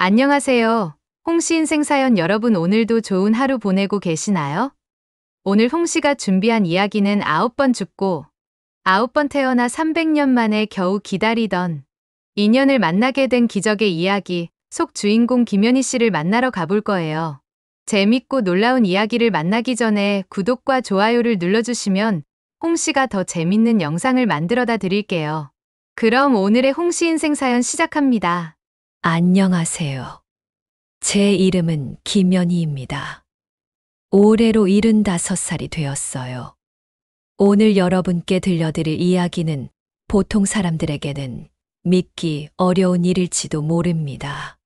안녕하세요. 홍씨 인생 사연 여러분 오늘도 좋은 하루 보내고 계시나요? 오늘 홍씨가 준비한 이야기는 9번 죽고 9번 태어나 300년 만에 겨우 기다리던 인연을 만나게 된 기적의 이야기 속 주인공 김연희 씨를 만나러 가볼 거예요. 재밌고 놀라운 이야기를 만나기 전에 구독과 좋아요를 눌러주시면 홍씨가 더 재밌는 영상을 만들어다 드릴게요. 그럼 오늘의 홍씨 인생 사연 시작합니다. 안녕하세요. 제 이름은 김연희입니다. 올해로 75살이 되었어요. 오늘 여러분께 들려드릴 이야기는 보통 사람들에게는 믿기 어려운 일일지도 모릅니다.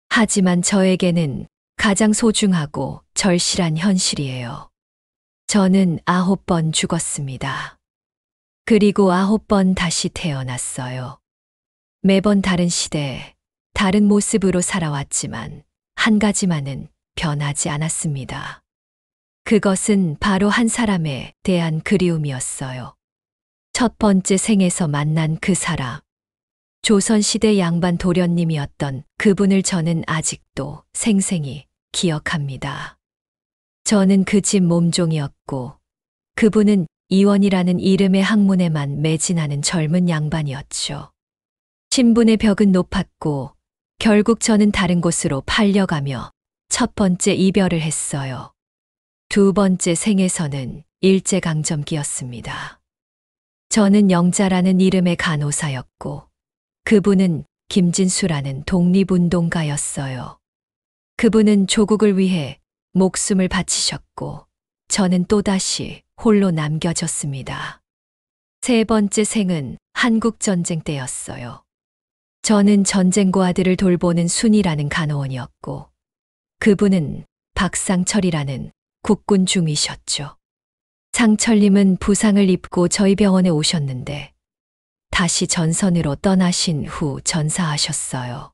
하지만 저에게는 가장 소중하고 절실한 현실이에요. 저는 9번 죽었습니다. 그리고 9번 다시 태어났어요. 매번 다른 시대, 다른 모습으로 살아왔지만 한 가지만은 변하지 않았습니다. 그것은 바로 한 사람에 대한 그리움이었어요. 첫 번째 생에서 만난 그 사람. 조선시대 양반 도련님이었던 그분을 저는 아직도 생생히 기억합니다. 저는 그 집 몸종이었고 그분은 이원이라는 이름의 학문에만 매진하는 젊은 양반이었죠. 신분의 벽은 높았고 결국 저는 다른 곳으로 팔려가며 첫 번째 이별을 했어요. 두 번째 생에서는 일제강점기였습니다. 저는 영자라는 이름의 간호사였고 그분은 김진수라는 독립운동가였어요. 그분은 조국을 위해 목숨을 바치셨고 저는 또다시 홀로 남겨졌습니다. 세 번째 생은 한국전쟁 때였어요. 저는 전쟁고아들을 돌보는 순이라는 간호원이었고 그분은 박상철이라는 국군 중위셨죠. 상철님은 부상을 입고 저희 병원에 오셨는데 다시 전선으로 떠나신 후 전사하셨어요.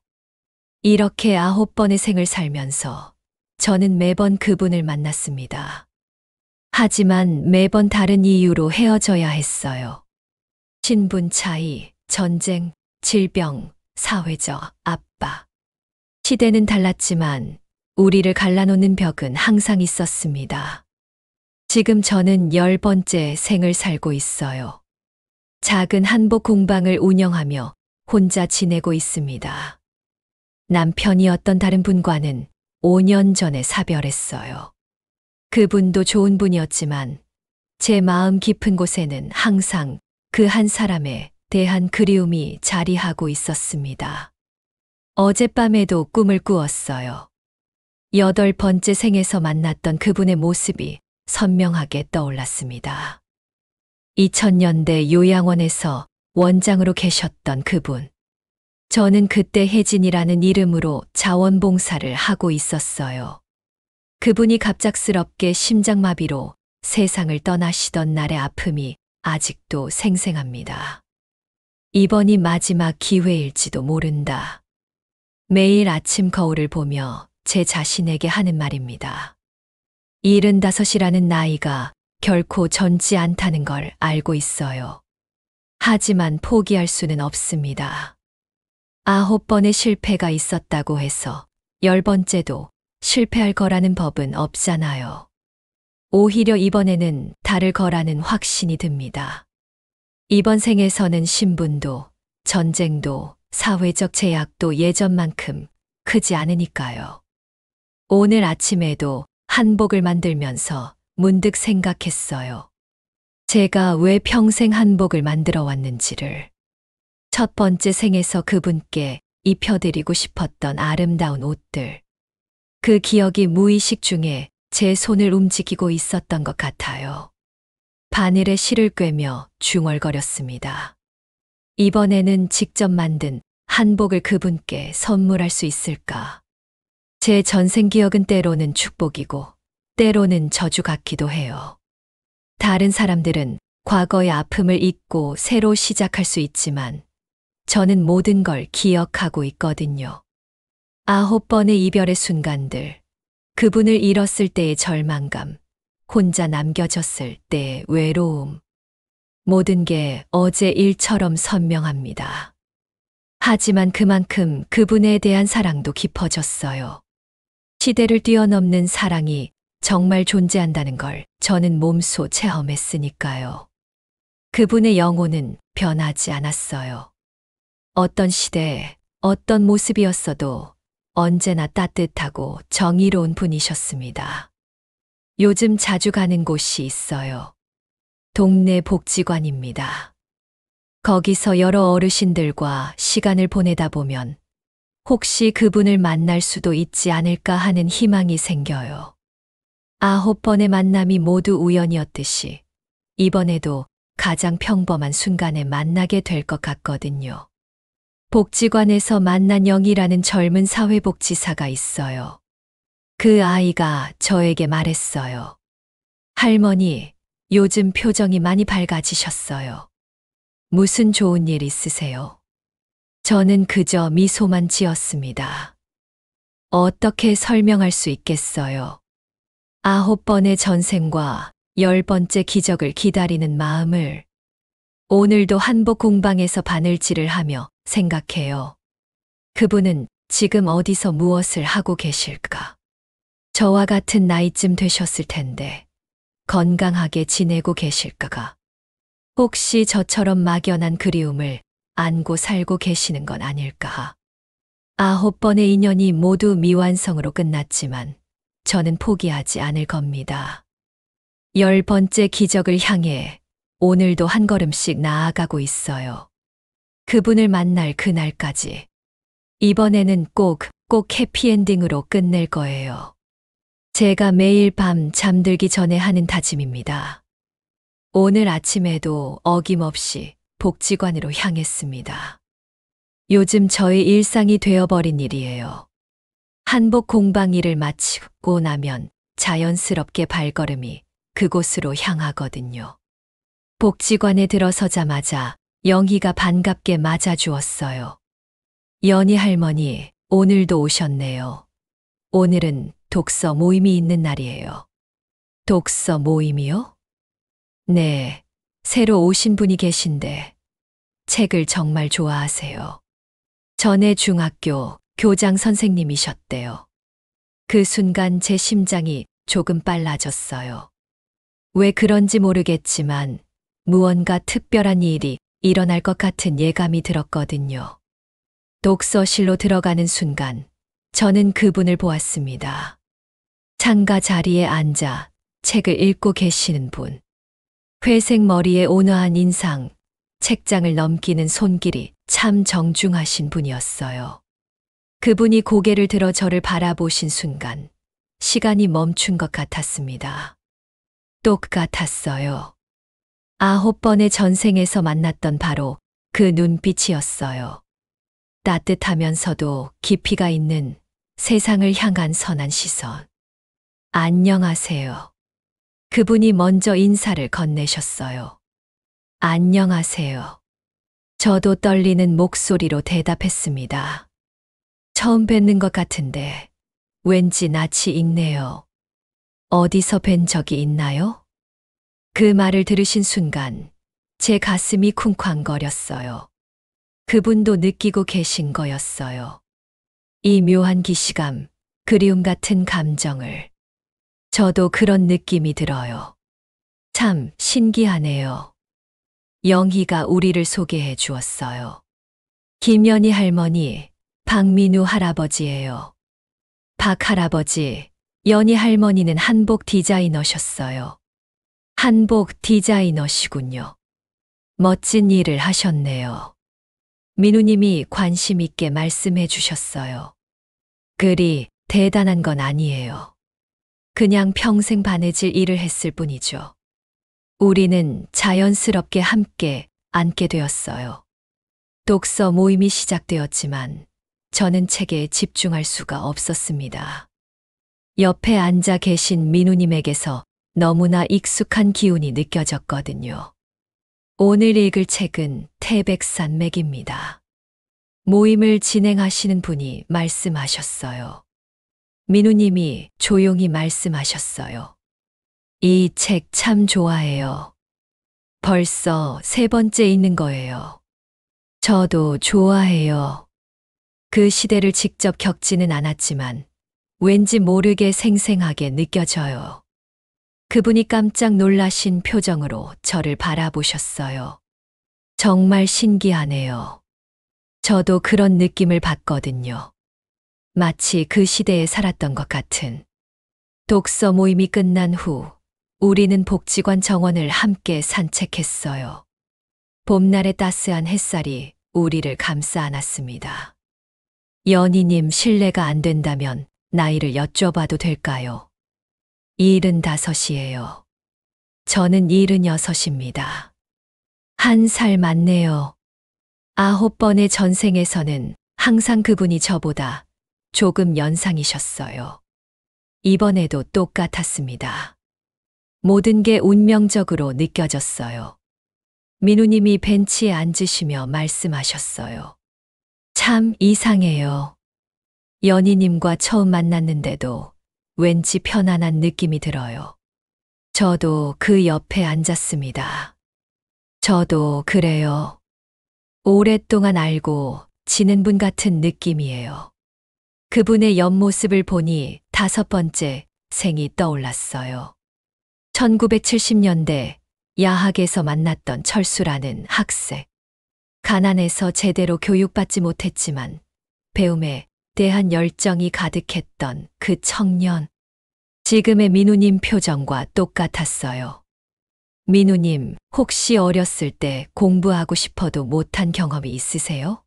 이렇게 9번의 생을 살면서 저는 매번 그분을 만났습니다. 하지만 매번 다른 이유로 헤어져야 했어요. 신분 차이, 전쟁, 질병, 사회적 압박. 시대는 달랐지만 우리를 갈라놓는 벽은 항상 있었습니다. 지금 저는 10번째 생을 살고 있어요. 작은 한복 공방을 운영하며 혼자 지내고 있습니다. 남편이었던 다른 분과는 5년 전에 사별했어요. 그분도 좋은 분이었지만 제 마음 깊은 곳에는 항상 그 한 사람에 대한 그리움이 자리하고 있었습니다. 어젯밤에도 꿈을 꾸었어요. 8번째 생에서 만났던 그분의 모습이 선명하게 떠올랐습니다. 2000년대 요양원에서 원장으로 계셨던 그분. 저는 그때 혜진이라는 이름으로 자원봉사를 하고 있었어요. 그분이 갑작스럽게 심장마비로 세상을 떠나시던 날의 아픔이 아직도 생생합니다. 이번이 마지막 기회일지도 모른다. 매일 아침 거울을 보며 제 자신에게 하는 말입니다. 75이라는 나이가 결코 젊지 않다는 걸 알고 있어요. 하지만 포기할 수는 없습니다. 9번의 실패가 있었다고 해서 10번째도 실패할 거라는 법은 없잖아요. 오히려 이번에는 다를 거라는 확신이 듭니다. 이번 생에서는 신분도, 전쟁도, 사회적 제약도 예전만큼 크지 않으니까요. 오늘 아침에도 한복을 만들면서 문득 생각했어요. 제가 왜 평생 한복을 만들어 왔는지를. 첫 번째 생에서 그분께 입혀드리고 싶었던 아름다운 옷들. 그 기억이 무의식 중에 제 손을 움직이고 있었던 것 같아요. 바늘에 실을 꿰며 중얼거렸습니다. 이번에는 직접 만든 한복을 그분께 선물할 수 있을까? 제 전생 기억은 때로는 축복이고 때로는 저주 같기도 해요. 다른 사람들은 과거의 아픔을 잊고 새로 시작할 수 있지만 저는 모든 걸 기억하고 있거든요. 9번의 이별의 순간들, 그분을 잃었을 때의 절망감, 혼자 남겨졌을 때의 외로움. 모든 게 어제 일처럼 선명합니다. 하지만 그만큼 그분에 대한 사랑도 깊어졌어요. 시대를 뛰어넘는 사랑이 정말 존재한다는 걸 저는 몸소 체험했으니까요. 그분의 영혼은 변하지 않았어요. 어떤 시대, 어떤 모습이었어도 언제나 따뜻하고 정의로운 분이셨습니다. 요즘 자주 가는 곳이 있어요. 동네 복지관입니다. 거기서 여러 어르신들과 시간을 보내다 보면 혹시 그분을 만날 수도 있지 않을까 하는 희망이 생겨요. 9번의 만남이 모두 우연이었듯이 이번에도 가장 평범한 순간에 만나게 될 것 같거든요. 복지관에서 만난 영이라는 젊은 사회복지사가 있어요. 그 아이가 저에게 말했어요. 할머니, 요즘 표정이 많이 밝아지셨어요. 무슨 좋은 일 있으세요? 저는 그저 미소만 지었습니다. 어떻게 설명할 수 있겠어요? 9번의 전생과 10번째 기적을 기다리는 마음을 오늘도 한복 공방에서 바늘질을 하며 생각해요. 그분은 지금 어디서 무엇을 하고 계실까? 저와 같은 나이쯤 되셨을 텐데 건강하게 지내고 계실까가? 혹시 저처럼 막연한 그리움을 안고 살고 계시는 건 아닐까? 9번의 인연이 모두 미완성으로 끝났지만 저는 포기하지 않을 겁니다. 10번째 기적을 향해 오늘도 한 걸음씩 나아가고 있어요. 그분을 만날 그날까지. 이번에는 꼭 해피엔딩으로 끝낼 거예요. 제가 매일 밤 잠들기 전에 하는 다짐입니다. 오늘 아침에도 어김없이 복지관으로 향했습니다. 요즘 저의 일상이 되어버린 일이에요. 한복 공방 일을 마치고 나면 자연스럽게 발걸음이 그곳으로 향하거든요. 복지관에 들어서자마자 영희가 반갑게 맞아주었어요. 연희 할머니, 오늘도 오셨네요. 오늘은 독서 모임이 있는 날이에요. 독서 모임이요? 네, 새로 오신 분이 계신데 책을 정말 좋아하세요. 전에 중학교 교장 선생님이셨대요. 그 순간 제 심장이 조금 빨라졌어요. 왜 그런지 모르겠지만 무언가 특별한 일이 일어날 것 같은 예감이 들었거든요. 독서실로 들어가는 순간 저는 그분을 보았습니다. 창가 자리에 앉아 책을 읽고 계시는 분. 회색 머리에 온화한 인상, 책장을 넘기는 손길이 참 정중하신 분이었어요. 그분이 고개를 들어 저를 바라보신 순간 시간이 멈춘 것 같았습니다. 똑같았어요. 9번의 전생에서 만났던 바로 그 눈빛이었어요. 따뜻하면서도 깊이가 있는 세상을 향한 선한 시선. 안녕하세요. 그분이 먼저 인사를 건네셨어요. 안녕하세요. 저도 떨리는 목소리로 대답했습니다. 처음 뵙는 것 같은데 왠지 낯이 익네요. 어디서 뵌 적이 있나요? 그 말을 들으신 순간 제 가슴이 쿵쾅거렸어요. 그분도 느끼고 계신 거였어요. 이 묘한 기시감, 그리움 같은 감정을. 저도 그런 느낌이 들어요. 참 신기하네요. 영희가 우리를 소개해 주었어요. 김연희 할머니, 박민우 할아버지예요. 박 할아버지, 연희 할머니는 한복 디자이너셨어요. 한복 디자이너시군요. 멋진 일을 하셨네요. 민우님이 관심 있게 말씀해 주셨어요. 그리 대단한 건 아니에요. 그냥 평생 바느질 일을 했을 뿐이죠. 우리는 자연스럽게 함께 앉게 되었어요. 독서 모임이 시작되었지만 저는 책에 집중할 수가 없었습니다. 옆에 앉아 계신 민우님에게서 너무나 익숙한 기운이 느껴졌거든요. 오늘 읽을 책은 태백산맥입니다. 모임을 진행하시는 분이 말씀하셨어요. 민우님이 조용히 말씀하셨어요. 이 책 참 좋아해요. 벌써 3번째 읽는 거예요. 저도 좋아해요. 그 시대를 직접 겪지는 않았지만 왠지 모르게 생생하게 느껴져요. 그분이 깜짝 놀라신 표정으로 저를 바라보셨어요. 정말 신기하네요. 저도 그런 느낌을 받거든요. 마치 그 시대에 살았던 것 같은. 독서 모임이 끝난 후 우리는 복지관 정원을 함께 산책했어요. 봄날의 따스한 햇살이 우리를 감싸 안았습니다. 연희님 실례가 안 된다면 나이를 여쭤봐도 될까요? 75이에요. 저는 76입니다. 한 살 많네요. 9번의 전생에서는 항상 그분이 저보다 조금 연상이셨어요. 이번에도 똑같았습니다. 모든 게 운명적으로 느껴졌어요. 민우님이 벤치에 앉으시며 말씀하셨어요. 참 이상해요. 연희님과 처음 만났는데도 왠지 편안한 느낌이 들어요. 저도 그 옆에 앉았습니다. 저도 그래요. 오랫동안 알고 지낸 분 같은 느낌이에요. 그분의 옆모습을 보니 5번째 생이 떠올랐어요. 1970년대 야학에서 만났던 철수라는 학생. 가난해서 제대로 교육받지 못했지만 배움에 대한 열정이 가득했던 그 청년. 지금의 민우님 표정과 똑같았어요. 민우님, 혹시 어렸을 때 공부하고 싶어도 못한 경험이 있으세요?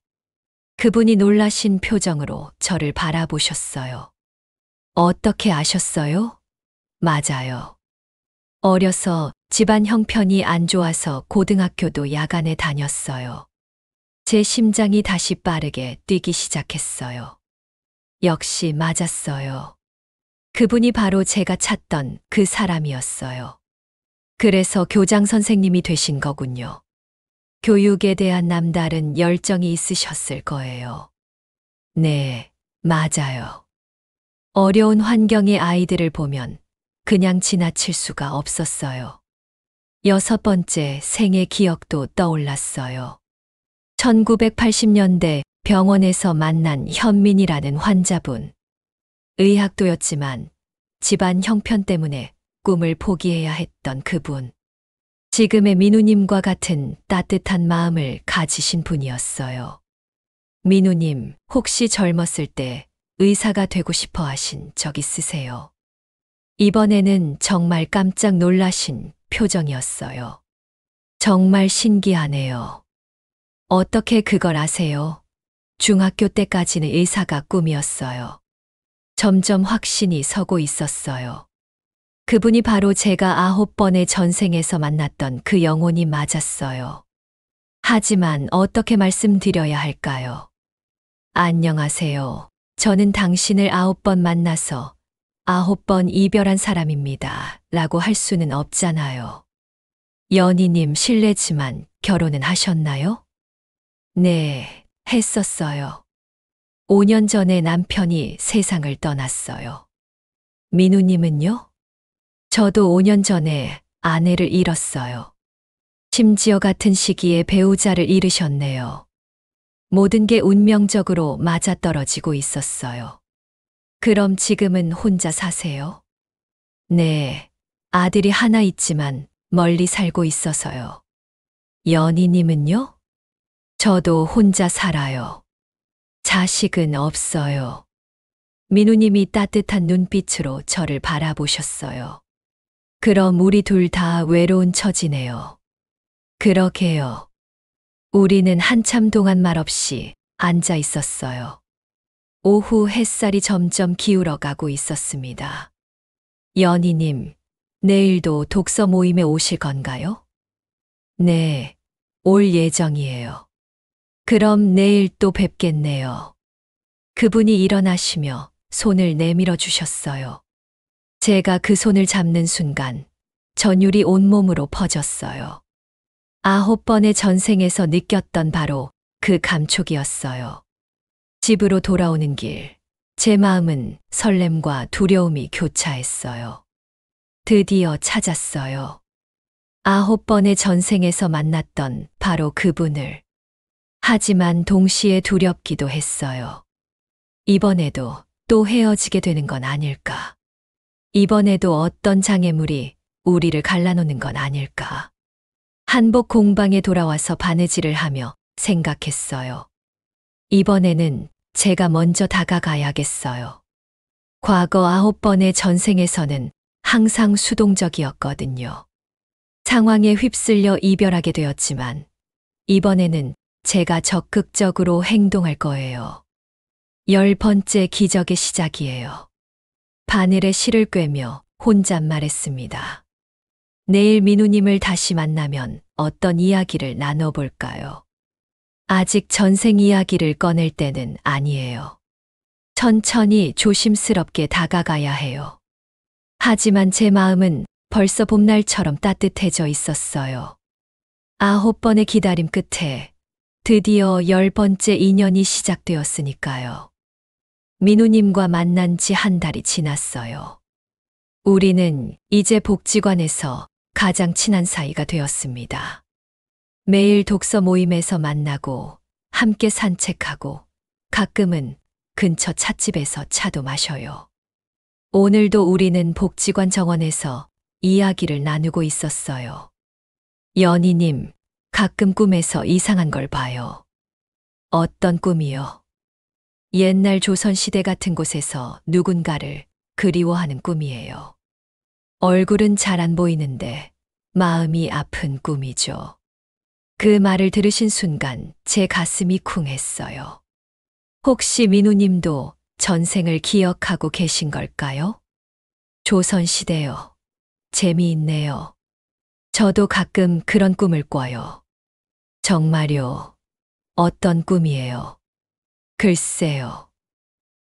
그분이 놀라신 표정으로 저를 바라보셨어요. 어떻게 아셨어요? 맞아요. 어려서 집안 형편이 안 좋아서 고등학교도 야간에 다녔어요. 제 심장이 다시 빠르게 뛰기 시작했어요. 역시 맞았어요. 그분이 바로 제가 찾던 그 사람이었어요. 그래서 교장 선생님이 되신 거군요. 교육에 대한 남다른 열정이 있으셨을 거예요. 네, 맞아요. 어려운 환경의 아이들을 보면 그냥 지나칠 수가 없었어요. 6번째 생애 기억도 떠올랐어요. 1980년대 병원에서 만난 현민이라는 환자분. 의학도였지만 집안 형편 때문에 꿈을 포기해야 했던 그분. 지금의 민우님과 같은 따뜻한 마음을 가지신 분이었어요. 민우님, 혹시 젊었을 때 의사가 되고 싶어 하신 적 있으세요? 이번에는 정말 깜짝 놀라신 표정이었어요. 정말 신기하네요. 어떻게 그걸 아세요? 중학교 때까지는 의사가 꿈이었어요. 점점 확신이 서고 있었어요. 그분이 바로 제가 9번의 전생에서 만났던 그 영혼이 맞았어요. 하지만 어떻게 말씀드려야 할까요? 안녕하세요. 저는 당신을 9번 만나서 9번 이별한 사람입니다. 라고 할 수는 없잖아요. 연희님 실례지만 결혼은 하셨나요? 네, 했었어요. 5년 전에 남편이 세상을 떠났어요. 민우님은요? 저도 5년 전에 아내를 잃었어요. 심지어 같은 시기에 배우자를 잃으셨네요. 모든 게 운명적으로 맞아떨어지고 있었어요. 그럼 지금은 혼자 사세요? 네, 아들이 하나 있지만 멀리 살고 있어서요. 연희님은요? 저도 혼자 살아요. 자식은 없어요. 민우님이 따뜻한 눈빛으로 저를 바라보셨어요. 그럼 우리 둘 다 외로운 처지네요. 그러게요. 우리는 한참 동안 말없이 앉아 있었어요. 오후 햇살이 점점 기울어 가고 있었습니다. 연희님, 내일도 독서 모임에 오실 건가요? 네, 올 예정이에요. 그럼 내일 또 뵙겠네요. 그분이 일어나시며 손을 내밀어 주셨어요. 제가 그 손을 잡는 순간 전율이 온몸으로 퍼졌어요. 9번의 전생에서 느꼈던 바로 그 감촉이었어요. 집으로 돌아오는 길, 제 마음은 설렘과 두려움이 교차했어요. 드디어 찾았어요. 9번의 전생에서 만났던 바로 그분을. 하지만 동시에 두렵기도 했어요. 이번에도 또 헤어지게 되는 건 아닐까? 이번에도 어떤 장애물이 우리를 갈라놓는 건 아닐까? 한복 공방에 돌아와서 바느질을 하며 생각했어요. 이번에는 제가 먼저 다가가야겠어요. 과거 9번의 전생에서는 항상 수동적이었거든요. 상황에 휩쓸려 이별하게 되었지만 이번에는 제가 적극적으로 행동할 거예요. 10번째 기적의 시작이에요. 바늘에 실을 꿰며 혼잣말했습니다. 내일 민우님을 다시 만나면 어떤 이야기를 나눠볼까요? 아직 전생 이야기를 꺼낼 때는 아니에요. 천천히 조심스럽게 다가가야 해요. 하지만 제 마음은 벌써 봄날처럼 따뜻해져 있었어요. 9번의 기다림 끝에 드디어 10번째 인연이 시작되었으니까요. 민우님과 만난 지 한 달이 지났어요. 우리는 이제 복지관에서 가장 친한 사이가 되었습니다. 매일 독서 모임에서 만나고 함께 산책하고 가끔은 근처 찻집에서 차도 마셔요. 오늘도 우리는 복지관 정원에서 이야기를 나누고 있었어요. 연희님, 가끔 꿈에서 이상한 걸 봐요. 어떤 꿈이요? 옛날 조선시대 같은 곳에서 누군가를 그리워하는 꿈이에요. 얼굴은 잘 안 보이는데 마음이 아픈 꿈이죠. 그 말을 들으신 순간 제 가슴이 쿵했어요. 혹시 민우님도 전생을 기억하고 계신 걸까요? 조선시대요. 재미있네요. 저도 가끔 그런 꿈을 꿔요. 정말요. 어떤 꿈이에요? 글쎄요.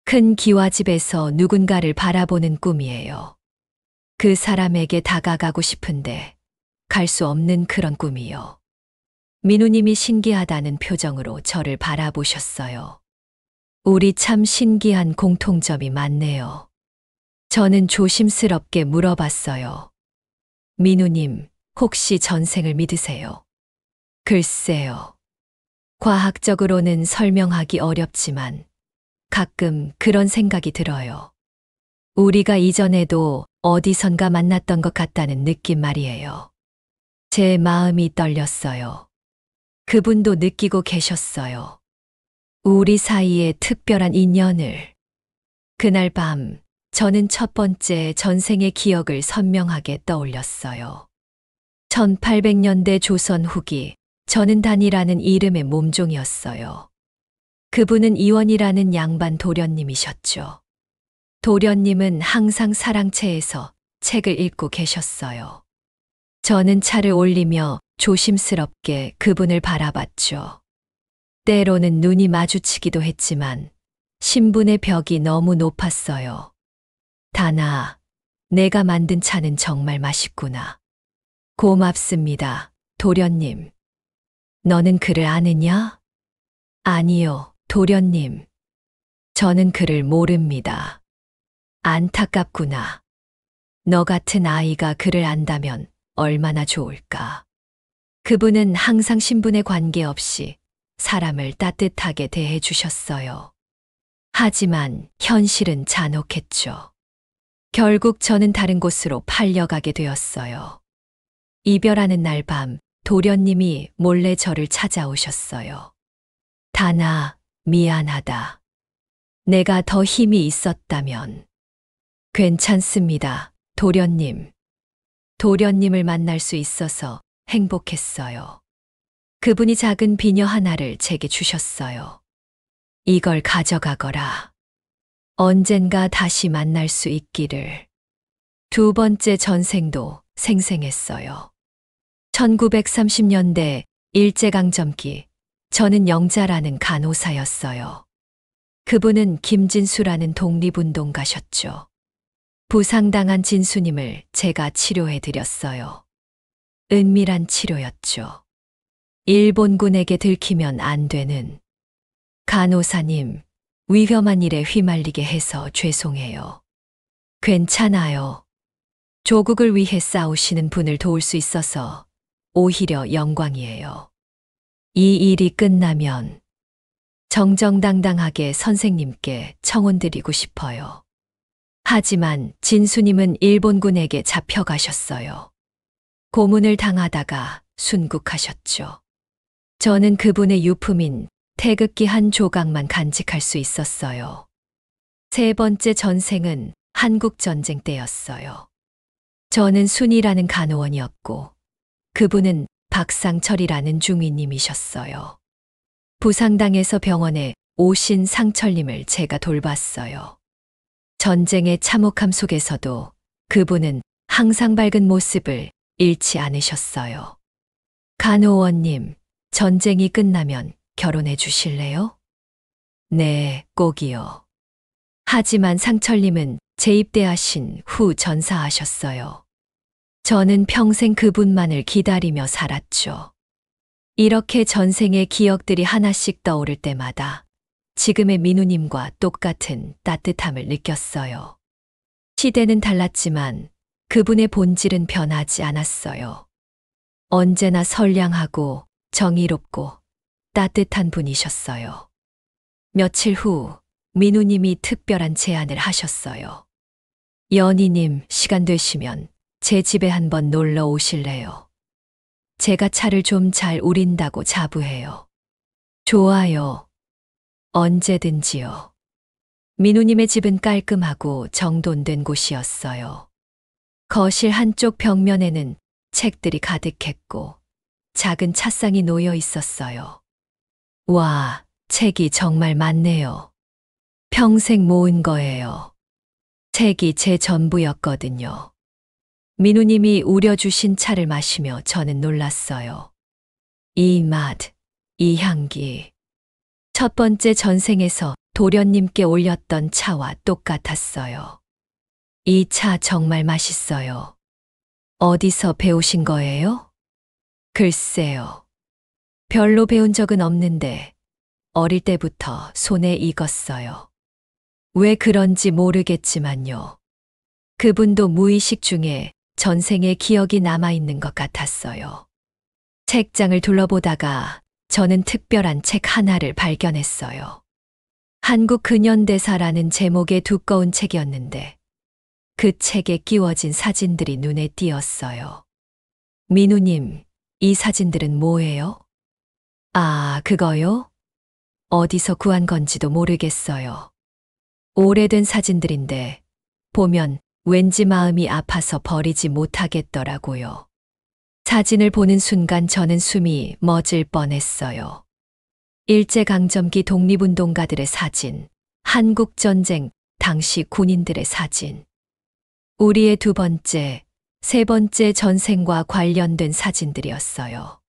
큰 기와집에서 누군가를 바라보는 꿈이에요. 그 사람에게 다가가고 싶은데 갈 수 없는 그런 꿈이요. 민우님이 신기하다는 표정으로 저를 바라보셨어요. 우리 참 신기한 공통점이 많네요. 저는 조심스럽게 물어봤어요. 민우님, 혹시 전생을 믿으세요? 글쎄요. 과학적으로는 설명하기 어렵지만 가끔 그런 생각이 들어요. 우리가 이전에도 어디선가 만났던 것 같다는 느낌 말이에요. 제 마음이 떨렸어요. 그분도 느끼고 계셨어요. 우리 사이에 특별한 인연을. 그날 밤, 저는 첫 번째 전생의 기억을 선명하게 떠올렸어요. 1800년대 조선 후기, 저는 단이라는 이름의 몸종이었어요. 그분은 이원이라는 양반 도련님이셨죠. 도련님은 항상 사랑채에서 책을 읽고 계셨어요. 저는 차를 올리며 조심스럽게 그분을 바라봤죠. 때로는 눈이 마주치기도 했지만 신분의 벽이 너무 높았어요. 다나, 내가 만든 차는 정말 맛있구나. 고맙습니다, 도련님. 너는 그를 아느냐? 아니요, 도련님. 저는 그를 모릅니다. 안타깝구나. 너 같은 아이가 그를 안다면 얼마나 좋을까. 그분은 항상 신분에 관계없이 사람을 따뜻하게 대해 주셨어요. 하지만 현실은 잔혹했죠. 결국 저는 다른 곳으로 팔려가게 되었어요. 이별하는 날 밤 도련님이 몰래 저를 찾아오셨어요. 다나, 미안하다. 내가 더 힘이 있었다면. 괜찮습니다, 도련님. 도련님을 만날 수 있어서 행복했어요. 그분이 작은 비녀 하나를 제게 주셨어요. 이걸 가져가거라. 언젠가 다시 만날 수 있기를. 두 번째 전생도 생생했어요. 1930년대 일제강점기, 저는 영자라는 간호사였어요. 그분은 김진수라는 독립운동가셨죠. 부상당한 진수님을 제가 치료해 드렸어요. 은밀한 치료였죠. 일본군에게 들키면 안 되는. 간호사님, 위험한 일에 휘말리게 해서 죄송해요. 괜찮아요. 조국을 위해 싸우시는 분을 도울 수 있어서 오히려 영광이에요. 이 일이 끝나면 정정당당하게 선생님께 청혼드리고 싶어요. 하지만 진수님은 일본군에게 잡혀가셨어요. 고문을 당하다가 순국하셨죠. 저는 그분의 유품인 태극기 한 조각만 간직할 수 있었어요. 세 번째 전생은 한국전쟁 때였어요. 저는 순이라는 간호원이었고 그분은 박상철이라는 중위님이셨어요. 부상당해서 병원에 오신 상철님을 제가 돌봤어요. 전쟁의 참혹함 속에서도 그분은 항상 밝은 모습을 잃지 않으셨어요. 간호원님, 전쟁이 끝나면 결혼해 주실래요? 네, 꼭이요. 하지만 상철님은 재입대하신 후 전사하셨어요. 저는 평생 그분만을 기다리며 살았죠. 이렇게 전생의 기억들이 하나씩 떠오를 때마다 지금의 민우님과 똑같은 따뜻함을 느꼈어요. 시대는 달랐지만 그분의 본질은 변하지 않았어요. 언제나 선량하고 정의롭고 따뜻한 분이셨어요. 며칠 후 민우님이 특별한 제안을 하셨어요. 연희님, 시간 되시면 제 집에 한번 놀러 오실래요? 제가 차를 좀 잘 우린다고 자부해요. 좋아요. 언제든지요. 민우님의 집은 깔끔하고 정돈된 곳이었어요. 거실 한쪽 벽면에는 책들이 가득했고 작은 찻상이 놓여 있었어요. 와, 책이 정말 많네요. 평생 모은 거예요. 책이 제 전부였거든요. 민우님이 우려주신 차를 마시며 저는 놀랐어요. 이 맛, 이 향기. 첫 번째 전생에서 도련님께 올렸던 차와 똑같았어요. 이 차 정말 맛있어요. 어디서 배우신 거예요? 글쎄요. 별로 배운 적은 없는데 어릴 때부터 손에 익었어요. 왜 그런지 모르겠지만요. 그분도 무의식 중에 전생의 기억이 남아있는 것 같았어요. 책장을 둘러보다가 저는 특별한 책 하나를 발견했어요. 한국 근현대사라는 제목의 두꺼운 책이었는데 그 책에 끼워진 사진들이 눈에 띄었어요. 민우님, 이 사진들은 뭐예요? 아, 그거요? 어디서 구한 건지도 모르겠어요. 오래된 사진들인데 보면 왠지 마음이 아파서 버리지 못하겠더라고요. 사진을 보는 순간 저는 숨이 멎을 뻔했어요. 일제강점기 독립운동가들의 사진, 한국전쟁 당시 군인들의 사진. 우리의 두 번째, 세 번째 전생과 관련된 사진들이었어요.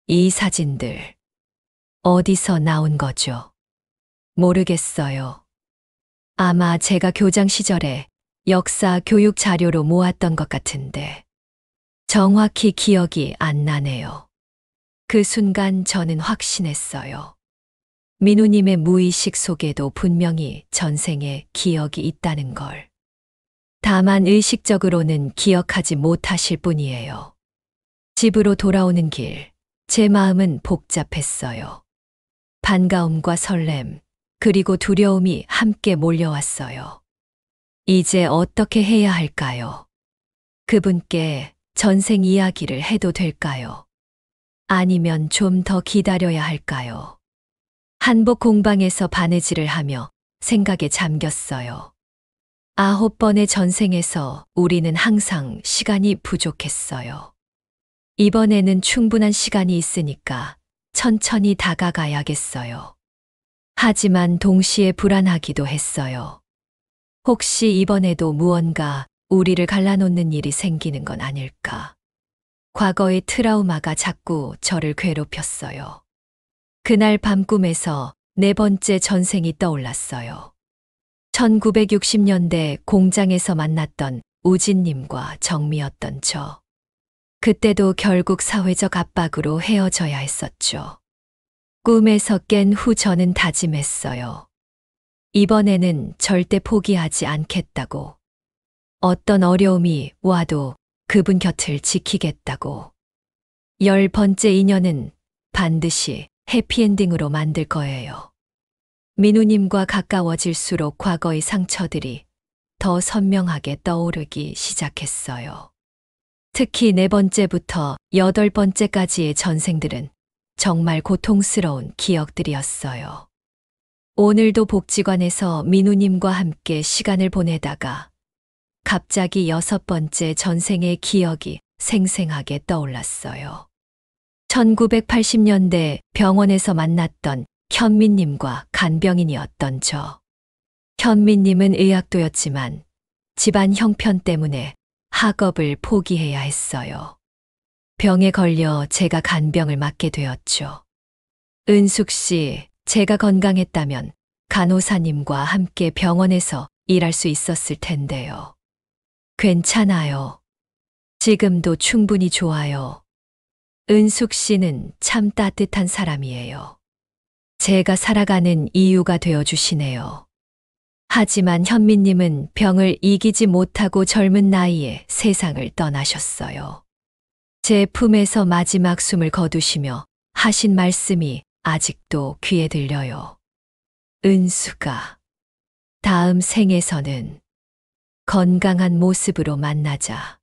이 사진들, 어디서 나온 거죠? 모르겠어요. 아마 제가 교장 시절에 역사 교육 자료로 모았던 것 같은데 정확히 기억이 안 나네요. 그 순간 저는 확신했어요. 민우님의 무의식 속에도 분명히 전생의 기억이 있다는 걸. 다만 의식적으로는 기억하지 못하실 뿐이에요. 집으로 돌아오는 길, 제 마음은 복잡했어요. 반가움과 설렘, 그리고 두려움이 함께 몰려왔어요. 이제 어떻게 해야 할까요? 그분께 전생 이야기를 해도 될까요? 아니면 좀 더 기다려야 할까요? 한복 공방에서 바느질을 하며 생각에 잠겼어요. 9번의 전생에서 우리는 항상 시간이 부족했어요. 이번에는 충분한 시간이 있으니까 천천히 다가가야겠어요. 하지만 동시에 불안하기도 했어요. 혹시 이번에도 무언가 우리를 갈라놓는 일이 생기는 건 아닐까? 과거의 트라우마가 자꾸 저를 괴롭혔어요. 그날 밤 꿈에서 네 번째 전생이 떠올랐어요. 1960년대 공장에서 만났던 우진님과 정미였던 저. 그때도 결국 사회적 압박으로 헤어져야 했었죠. 꿈에서 깬 후 저는 다짐했어요. 이번에는 절대 포기하지 않겠다고. 어떤 어려움이 와도 그분 곁을 지키겠다고. 10번째 인연은 반드시 해피엔딩으로 만들 거예요. 민우님과 가까워질수록 과거의 상처들이 더 선명하게 떠오르기 시작했어요. 특히 4번째부터 8번째까지의 전생들은 정말 고통스러운 기억들이었어요. 오늘도 복지관에서 민우님과 함께 시간을 보내다가 갑자기 6번째 전생의 기억이 생생하게 떠올랐어요. 1980년대 병원에서 만났던 현민님과 간병인이었던 저. 현민님은 의학도였지만 집안 형편 때문에 학업을 포기해야 했어요. 병에 걸려 제가 간병을 맡게 되었죠. 은숙 씨, 제가 건강했다면 간호사님과 함께 병원에서 일할 수 있었을 텐데요. 괜찮아요. 지금도 충분히 좋아요. 은숙 씨는 참 따뜻한 사람이에요. 제가 살아가는 이유가 되어주시네요. 하지만 현민님은 병을 이기지 못하고 젊은 나이에 세상을 떠나셨어요. 제 품에서 마지막 숨을 거두시며 하신 말씀이 아직도 귀에 들려요. 은수가 다음 생에서는 건강한 모습으로 만나자.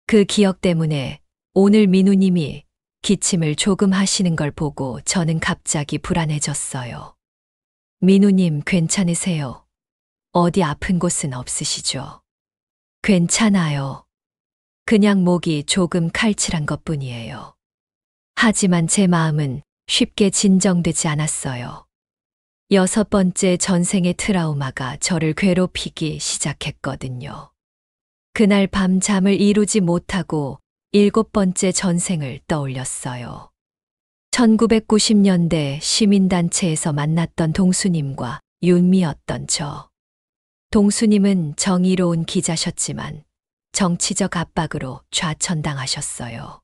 그 기억 때문에 오늘 민우님이 기침을 조금 하시는 걸 보고 저는 갑자기 불안해졌어요. 민우님 괜찮으세요? 어디 아픈 곳은 없으시죠? 괜찮아요. 그냥 목이 조금 칼칠한 것뿐이에요. 하지만 제 마음은 쉽게 진정되지 않았어요. 6번째 전생의 트라우마가 저를 괴롭히기 시작했거든요. 그날 밤 잠을 이루지 못하고 7번째 전생을 떠올렸어요. 1990년대 시민단체에서 만났던 동수님과 윤미였던 저. 동수님은 정의로운 기자셨지만 정치적 압박으로 좌천당하셨어요.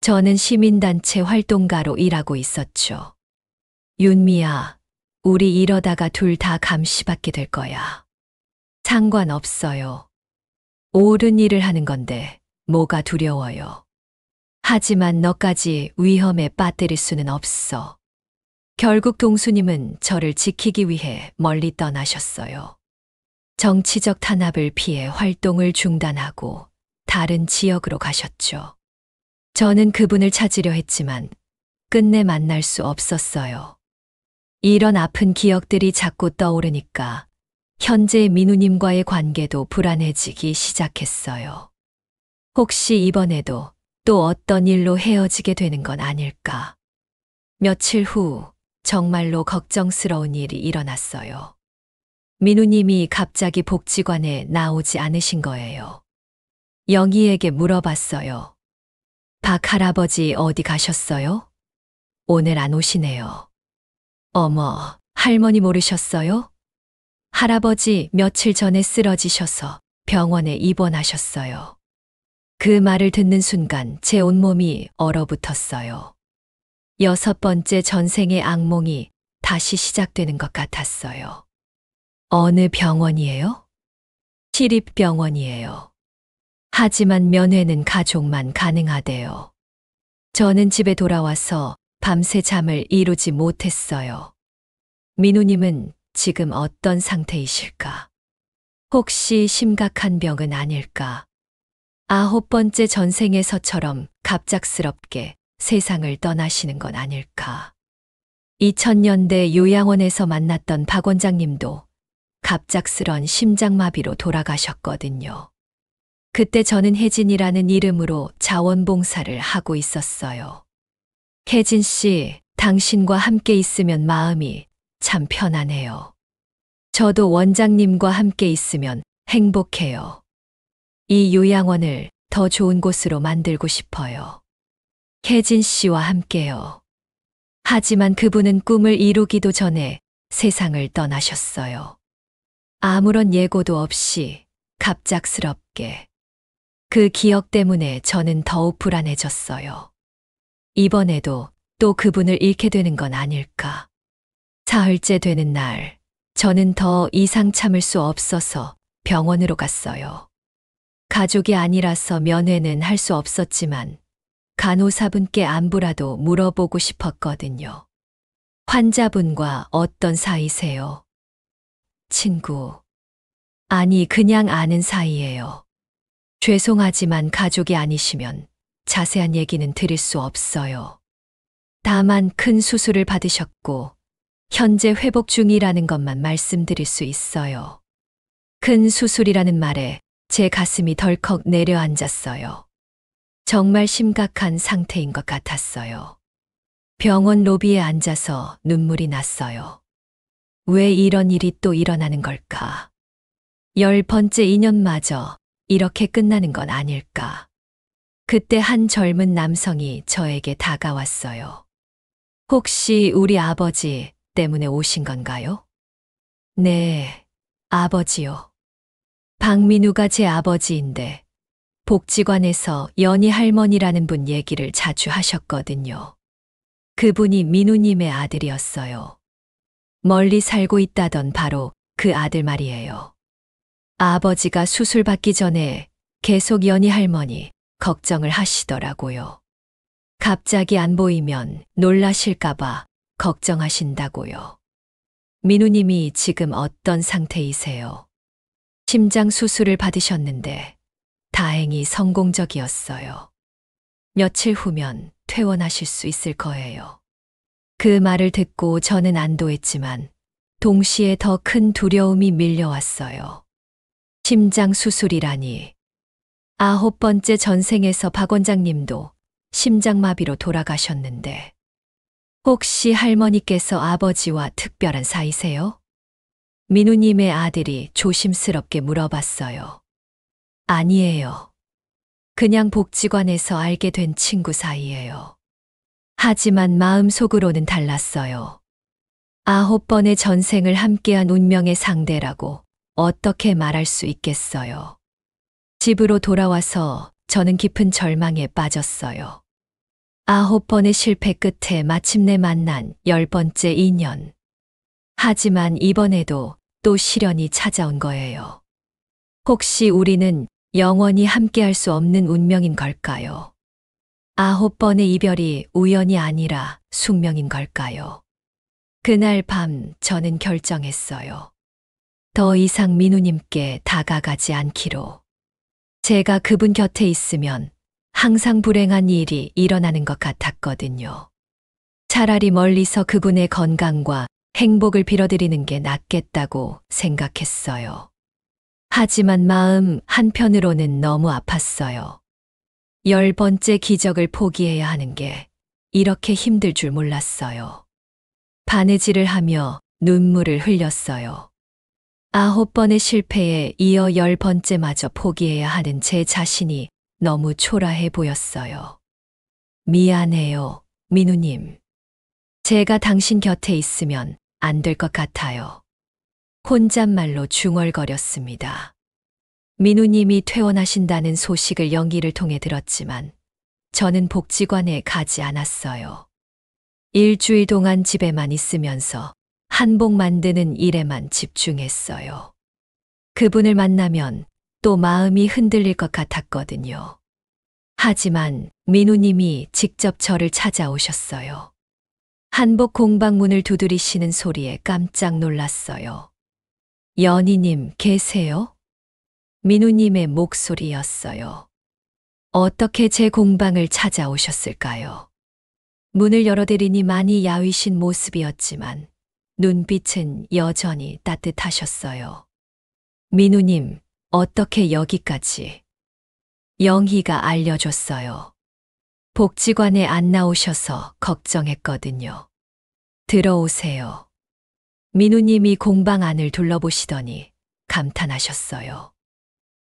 저는 시민단체 활동가로 일하고 있었죠. 윤미야, 우리 이러다가 둘 다 감시받게 될 거야. 상관없어요. 옳은 일을 하는 건데 뭐가 두려워요. 하지만 너까지 위험에 빠뜨릴 수는 없어. 결국 동수님은 저를 지키기 위해 멀리 떠나셨어요. 정치적 탄압을 피해 활동을 중단하고 다른 지역으로 가셨죠. 저는 그분을 찾으려 했지만 끝내 만날 수 없었어요. 이런 아픈 기억들이 자꾸 떠오르니까 현재 민우님과의 관계도 불안해지기 시작했어요. 혹시 이번에도 또 어떤 일로 헤어지게 되는 건 아닐까? 며칠 후 정말로 걱정스러운 일이 일어났어요. 민우님이 갑자기 복지관에 나오지 않으신 거예요. 영희에게 물어봤어요. 박 할아버지 어디 가셨어요? 오늘 안 오시네요. 어머, 할머니 모르셨어요? 할아버지 며칠 전에 쓰러지셔서 병원에 입원하셨어요. 그 말을 듣는 순간 제 온몸이 얼어붙었어요. 6번째 전생의 악몽이 다시 시작되는 것 같았어요. 어느 병원이에요? 시립병원이에요. 하지만 면회는 가족만 가능하대요. 저는 집에 돌아와서 밤새 잠을 이루지 못했어요. 민우님은 지금 어떤 상태이실까? 혹시 심각한 병은 아닐까? 9번째 전생에서처럼 갑작스럽게 세상을 떠나시는 건 아닐까? 2000년대 요양원에서 만났던 박 원장님도 갑작스런 심장마비로 돌아가셨거든요. 그때 저는 혜진이라는 이름으로 자원봉사를 하고 있었어요. 혜진 씨, 당신과 함께 있으면 마음이 참 편하네요. 저도 원장님과 함께 있으면 행복해요. 이 요양원을 더 좋은 곳으로 만들고 싶어요. 혜진 씨와 함께요. 하지만 그분은 꿈을 이루기도 전에 세상을 떠나셨어요. 아무런 예고도 없이 갑작스럽게. 그 기억 때문에 저는 더욱 불안해졌어요. 이번에도 또 그분을 잃게 되는 건 아닐까. 사흘째 되는 날, 저는 더 이상 참을 수 없어서 병원으로 갔어요. 가족이 아니라서 면회는 할 수 없었지만 간호사분께 안부라도 물어보고 싶었거든요. 환자분과 어떤 사이세요? 친구. 아니, 그냥 아는 사이예요. 죄송하지만 가족이 아니시면 자세한 얘기는 드릴 수 없어요. 다만 큰 수술을 받으셨고 현재 회복 중이라는 것만 말씀드릴 수 있어요. 큰 수술이라는 말에 제 가슴이 덜컥 내려앉았어요. 정말 심각한 상태인 것 같았어요. 병원 로비에 앉아서 눈물이 났어요. 왜 이런 일이 또 일어나는 걸까? 10번째 인연마저 이렇게 끝나는 건 아닐까? 그때 한 젊은 남성이 저에게 다가왔어요. 혹시 우리 아버지 때문에 오신 건가요? 네, 아버지요. 박민우가 제 아버지인데 복지관에서 연희 할머니라는 분 얘기를 자주 하셨거든요. 그분이 민우님의 아들이었어요. 멀리 살고 있다던 바로 그 아들 말이에요. 아버지가 수술 받기 전에 계속 연희 할머니 걱정을 하시더라고요. 갑자기 안 보이면 놀라실까봐 걱정하신다고요. 민우님이 지금 어떤 상태이세요? 심장 수술을 받으셨는데 다행히 성공적이었어요. 며칠 후면 퇴원하실 수 있을 거예요. 그 말을 듣고 저는 안도했지만 동시에 더 큰 두려움이 밀려왔어요. 심장 수술이라니. 9번째 전생에서 박 원장님도 심장마비로 돌아가셨는데 혹시 할머니께서 아버지와 특별한 사이세요? 민우님의 아들이 조심스럽게 물어봤어요. 아니에요. 그냥 복지관에서 알게 된 친구 사이예요. 하지만 마음속으로는 달랐어요. 9번의 전생을 함께한 운명의 상대라고 어떻게 말할 수 있겠어요. 집으로 돌아와서 저는 깊은 절망에 빠졌어요. 9번의 실패 끝에 마침내 만난 10번째 인연. 하지만 이번에도 또 시련이 찾아온 거예요. 혹시 우리는 영원히 함께할 수 없는 운명인 걸까요? 9번의 이별이 우연이 아니라 숙명인 걸까요? 그날 밤 저는 결정했어요. 더 이상 민우님께 다가가지 않기로. 제가 그분 곁에 있으면 항상 불행한 일이 일어나는 것 같았거든요. 차라리 멀리서 그분의 건강과 행복을 빌어드리는 게 낫겠다고 생각했어요. 하지만 마음 한편으로는 너무 아팠어요. 10번째 기적을 포기해야 하는 게 이렇게 힘들 줄 몰랐어요. 바느질을 하며 눈물을 흘렸어요. 9번의 실패에 이어 10번째마저 포기해야 하는 제 자신이 너무 초라해 보였어요. 미안해요, 민우님. 제가 당신 곁에 있으면 안 될 것 같아요. 혼잣말로 중얼거렸습니다. 민우님이 퇴원하신다는 소식을 연기를 통해 들었지만 저는 복지관에 가지 않았어요. 일주일 동안 집에만 있으면서 한복 만드는 일에만 집중했어요. 그분을 만나면 또 마음이 흔들릴 것 같았거든요. 하지만 민우님이 직접 저를 찾아오셨어요. 한복 공방문을 두드리시는 소리에 깜짝 놀랐어요. 연희님 계세요? 민우님의 목소리였어요. 어떻게 제 공방을 찾아오셨을까요? 문을 열어드리니 많이 야위신 모습이었지만 눈빛은 여전히 따뜻하셨어요. 민우님, 어떻게 여기까지? 영희가 알려줬어요. 복지관에 안 나오셔서 걱정했거든요. 들어오세요. 민우님이 공방 안을 둘러보시더니 감탄하셨어요.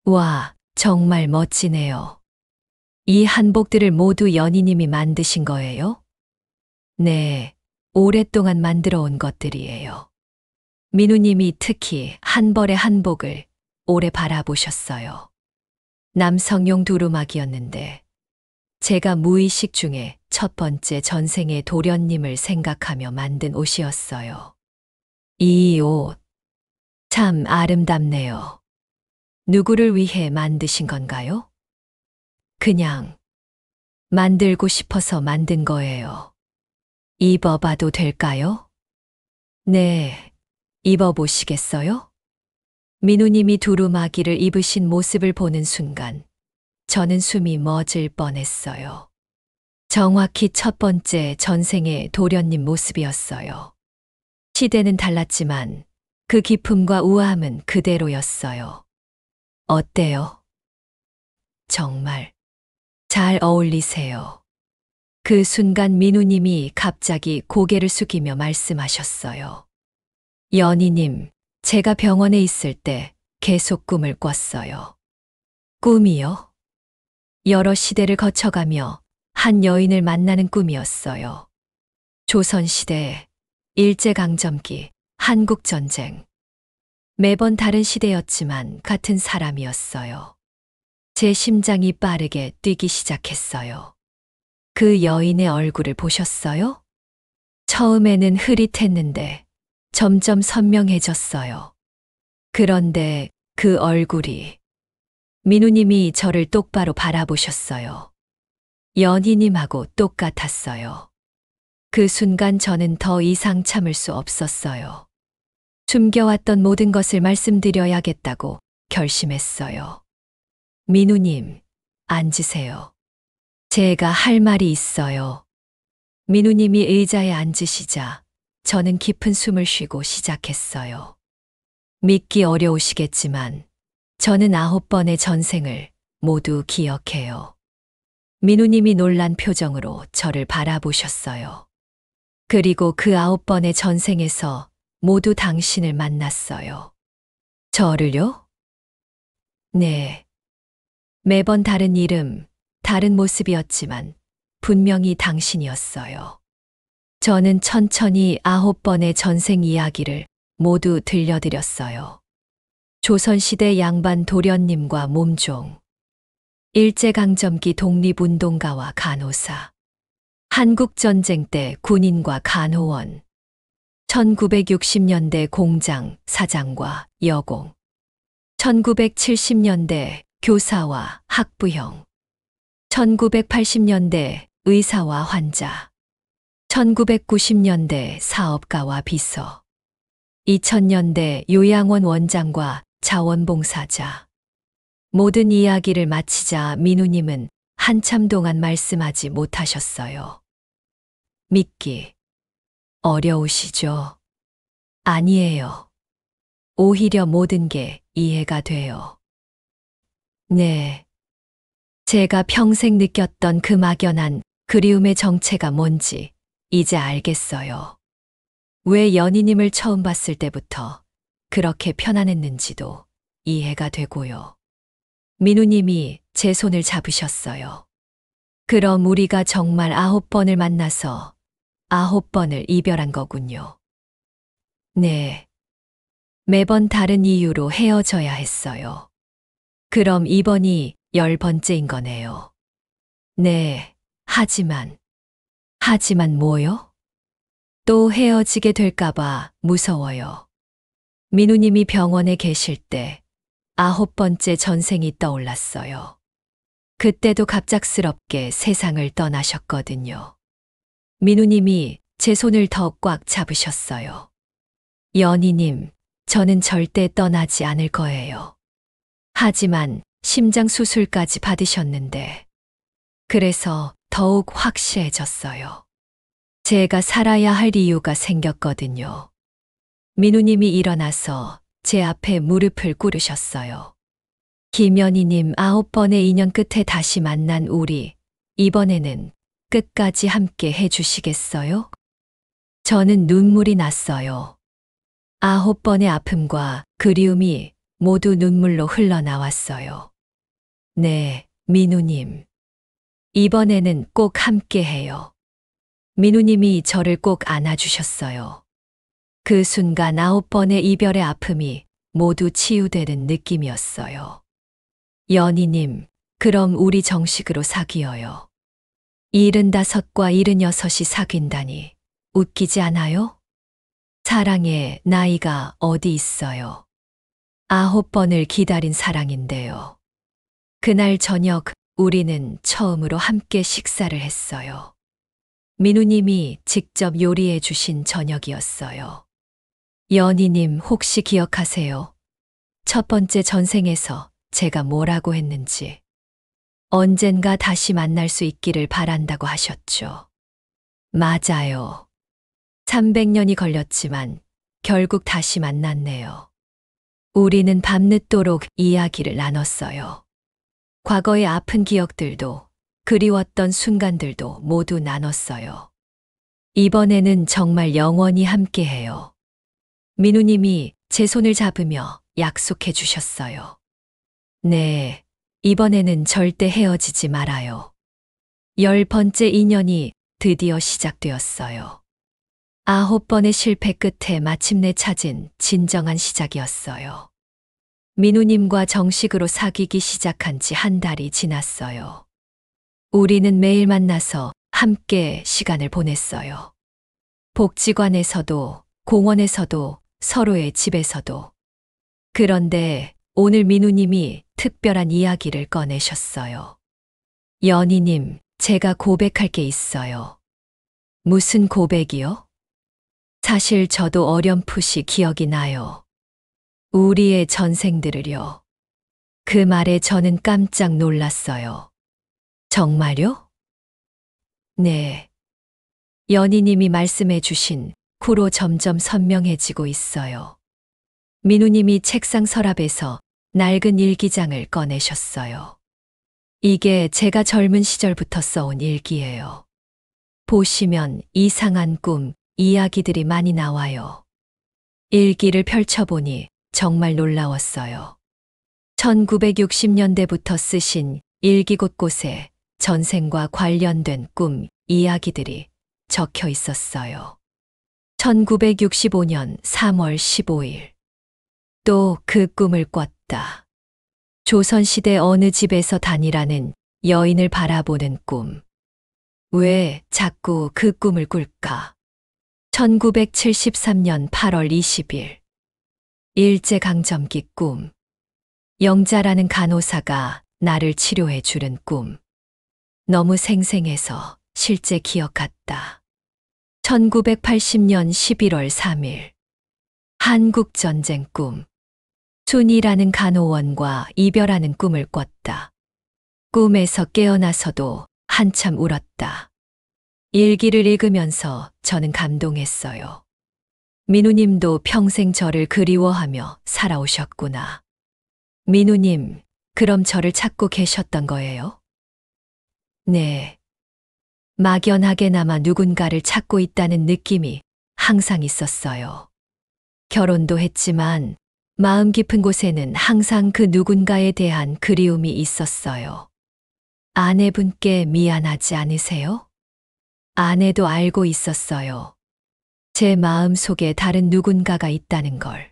와, 정말 멋지네요. 이 한복들을 모두 연희님이 만드신 거예요? 네, 오랫동안 만들어 온 것들이에요. 민우님이 특히 한 벌의 한복을 오래 바라보셨어요. 남성용 두루마기였는데 제가 무의식 중에 첫 번째 전생의 도련님을 생각하며 만든 옷이었어요. 이 옷, 참 아름답네요. 누구를 위해 만드신 건가요? 그냥 만들고 싶어서 만든 거예요. 입어봐도 될까요? 네, 입어보시겠어요? 민우님이 두루마기를 입으신 모습을 보는 순간 저는 숨이 멎을 뻔했어요. 정확히 첫 번째 전생의 도련님 모습이었어요. 시대는 달랐지만 그 기품과 우아함은 그대로였어요. 어때요? 정말 잘 어울리세요. 그 순간 민우님이 갑자기 고개를 숙이며 말씀하셨어요. 연희님, 제가 병원에 있을 때 계속 꿈을 꿨어요. 꿈이요? 여러 시대를 거쳐가며 한 여인을 만나는 꿈이었어요. 조선시대, 일제강점기, 한국전쟁. 매번 다른 시대였지만 같은 사람이었어요. 제 심장이 빠르게 뛰기 시작했어요. 그 여인의 얼굴을 보셨어요? 처음에는 흐릿했는데 점점 선명해졌어요. 그런데 그 얼굴이 민우님이 저를 똑바로 바라보셨어요. 연희님하고 똑같았어요. 그 순간 저는 더 이상 참을 수 없었어요. 숨겨왔던 모든 것을 말씀드려야겠다고 결심했어요. 민우님, 앉으세요. 제가 할 말이 있어요. 민우님이 의자에 앉으시자 저는 깊은 숨을 쉬고 시작했어요. 믿기 어려우시겠지만 저는 9번의 전생을 모두 기억해요. 민우님이 놀란 표정으로 저를 바라보셨어요. 그리고 그 9번의 전생에서 모두 당신을 만났어요. 저를요? 네. 매번 다른 이름, 다른 모습이었지만 분명히 당신이었어요. 저는 천천히 9번의 전생 이야기를 모두 들려드렸어요. 조선시대 양반 도련님과 몸종, 일제강점기 독립운동가와 간호사, 한국전쟁 때 군인과 간호원, 1960년대 공장 사장과 여공, 1970년대 교사와 학부형, 1980년대 의사와 환자, 1990년대 사업가와 비서, 2000년대 요양원 원장과 자원봉사자. 모든 이야기를 마치자 민우님은 한참 동안 말씀하지 못하셨어요. 믿기 어려우시죠? 아니에요. 오히려 모든 게 이해가 돼요. 네. 제가 평생 느꼈던 그 막연한 그리움의 정체가 뭔지 이제 알겠어요. 왜 연희님을 처음 봤을 때부터 그렇게 편안했는지도 이해가 되고요. 민우님이 제 손을 잡으셨어요. 그럼 우리가 정말 9번을 만나서 9번을 이별한 거군요. 네. 매번 다른 이유로 헤어져야 했어요. 그럼 이번이 10번째인 거네요. 네. 하지만 뭐요? 또 헤어지게 될까봐 무서워요. 민우님이 병원에 계실 때 9번째 전생이 떠올랐어요. 그때도 갑작스럽게 세상을 떠나셨거든요. 민우님이 제 손을 더 꽉 잡으셨어요. 연희님, 저는 절대 떠나지 않을 거예요. 하지만 심장 수술까지 받으셨는데, 그래서 더욱 확실해졌어요. 제가 살아야 할 이유가 생겼거든요. 민우님이 일어나서 제 앞에 무릎을 꿇으셨어요. 김연희님 9번의 인연 끝에 다시 만난 우리, 이번에는 끝까지 함께 해주시겠어요? 저는 눈물이 났어요. 9번의 아픔과 그리움이 모두 눈물로 흘러나왔어요. 네, 민우님. 이번에는 꼭 함께 해요. 민우님이 저를 꼭 안아주셨어요. 그 순간 9번의 이별의 아픔이 모두 치유되는 느낌이었어요. 연희님, 그럼 우리 정식으로 사귀어요. 75과 76이 사귄다니 웃기지 않아요? 사랑에 나이가 어디 있어요. 9번을 기다린 사랑인데요. 그날 저녁 우리는 처음으로 함께 식사를 했어요. 민우님이 직접 요리해 주신 저녁이었어요. 연희님 혹시 기억하세요? 첫 번째 전생에서 제가 뭐라고 했는지. 언젠가 다시 만날 수 있기를 바란다고 하셨죠. 맞아요. 300년이 걸렸지만 결국 다시 만났네요. 우리는 밤늦도록 이야기를 나눴어요. 과거의 아픈 기억들도 그리웠던 순간들도 모두 나눴어요. 이번에는 정말 영원히 함께해요. 민우님이 제 손을 잡으며 약속해 주셨어요. 네, 이번에는 절대 헤어지지 말아요. 10번째 인연이 드디어 시작되었어요. 9번의 실패 끝에 마침내 찾은 진정한 시작이었어요. 민우님과 정식으로 사귀기 시작한 지 한 달이 지났어요. 우리는 매일 만나서 함께 시간을 보냈어요. 복지관에서도, 공원에서도, 서로의 집에서도. 그런데 오늘 민우님이 특별한 이야기를 꺼내셨어요. 연희님, 제가 고백할 게 있어요. 무슨 고백이요? 사실 저도 어렴풋이 기억이 나요. 우리의 전생들을요. 그 말에 저는 깜짝 놀랐어요. 정말요? 네. 연희님이 말씀해 주신 후로 점점 선명해지고 있어요. 민우님이 책상 서랍에서 낡은 일기장을 꺼내셨어요. 이게 제가 젊은 시절부터 써온 일기예요. 보시면 이상한 꿈, 이야기들이 많이 나와요. 일기를 펼쳐보니 정말 놀라웠어요. 1960년대부터 쓰신 일기 곳곳에 전생과 관련된 꿈, 이야기들이 적혀 있었어요. 1965년 3월 15일. 또 그 꿈을 꿨다. 조선시대 어느 집에서 단일하는 여인을 바라보는 꿈. 왜 자꾸 그 꿈을 꿀까? 1973년 8월 20일. 일제강점기 꿈. 영자라는 간호사가 나를 치료해 주는 꿈. 너무 생생해서 실제 기억 같다. 1980년 11월 3일. 한국전쟁 꿈. 순이라는 간호원과 이별하는 꿈을 꿨다. 꿈에서 깨어나서도 한참 울었다. 일기를 읽으면서 저는 감동했어요. 민우님도 평생 저를 그리워하며 살아오셨구나. 민우님, 그럼 저를 찾고 계셨던 거예요? 네. 막연하게나마 누군가를 찾고 있다는 느낌이 항상 있었어요. 결혼도 했지만 마음 깊은 곳에는 항상 그 누군가에 대한 그리움이 있었어요. 아내분께 미안하지 않으세요? 아내도 알고 있었어요. 제 마음 속에 다른 누군가가 있다는 걸.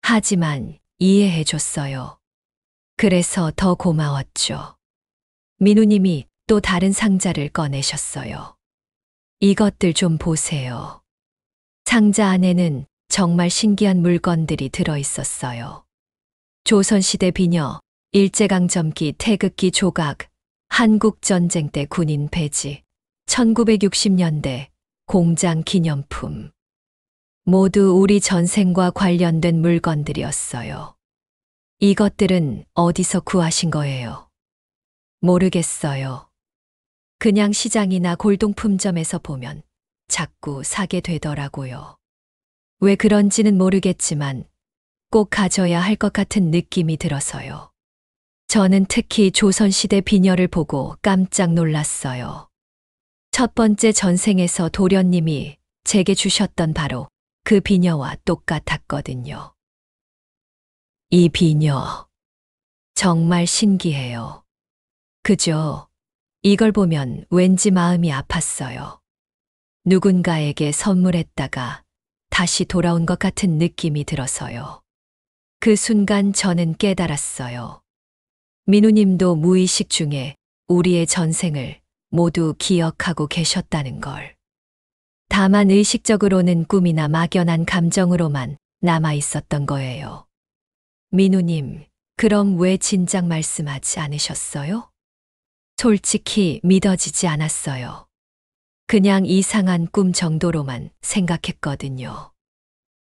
하지만 이해해 줬어요. 그래서 더 고마웠죠. 민우님이 또 다른 상자를 꺼내셨어요. 이것들 좀 보세요. 상자 안에는 정말 신기한 물건들이 들어 있었어요. 조선시대 비녀, 일제강점기 태극기 조각, 한국전쟁 때 군인 배지, 1960년대 공장 기념품. 모두 우리 전생과 관련된 물건들이었어요. 이것들은 어디서 구하신 거예요? 모르겠어요. 그냥 시장이나 골동품점에서 보면 자꾸 사게 되더라고요. 왜 그런지는 모르겠지만 꼭 가져야 할 것 같은 느낌이 들어서요. 저는 특히 조선시대 비녀를 보고 깜짝 놀랐어요. 첫 번째 전생에서 도련님이 제게 주셨던 바로 그 비녀와 똑같았거든요. 이 비녀, 정말 신기해요. 그죠? 이걸 보면 왠지 마음이 아팠어요. 누군가에게 선물했다가 다시 돌아온 것 같은 느낌이 들어서요. 그 순간 저는 깨달았어요. 민우님도 무의식 중에 우리의 전생을 모두 기억하고 계셨다는 걸. 다만 의식적으로는 꿈이나 막연한 감정으로만 남아 있었던 거예요. 민우님, 그럼 왜 진작 말씀하지 않으셨어요? 솔직히 믿어지지 않았어요. 그냥 이상한 꿈 정도로만 생각했거든요.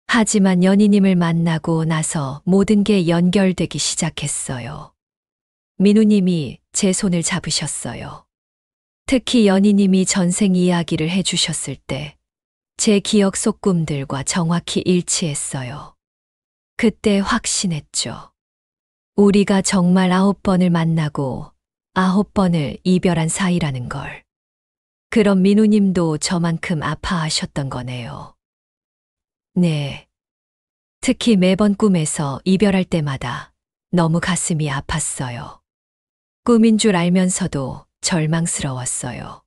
하지만 연희님을 만나고 나서 모든 게 연결되기 시작했어요. 민우님이 제 손을 잡으셨어요. 특히 연희님이 전생 이야기를 해주셨을 때 제 기억 속 꿈들과 정확히 일치했어요. 그때 확신했죠. 우리가 정말 9번을 만나고 9번을 이별한 사이라는 걸. 그럼 민우님도 저만큼 아파하셨던 거네요. 네. 특히 매번 꿈에서 이별할 때마다 너무 가슴이 아팠어요. 꿈인 줄 알면서도 절망스러웠어요.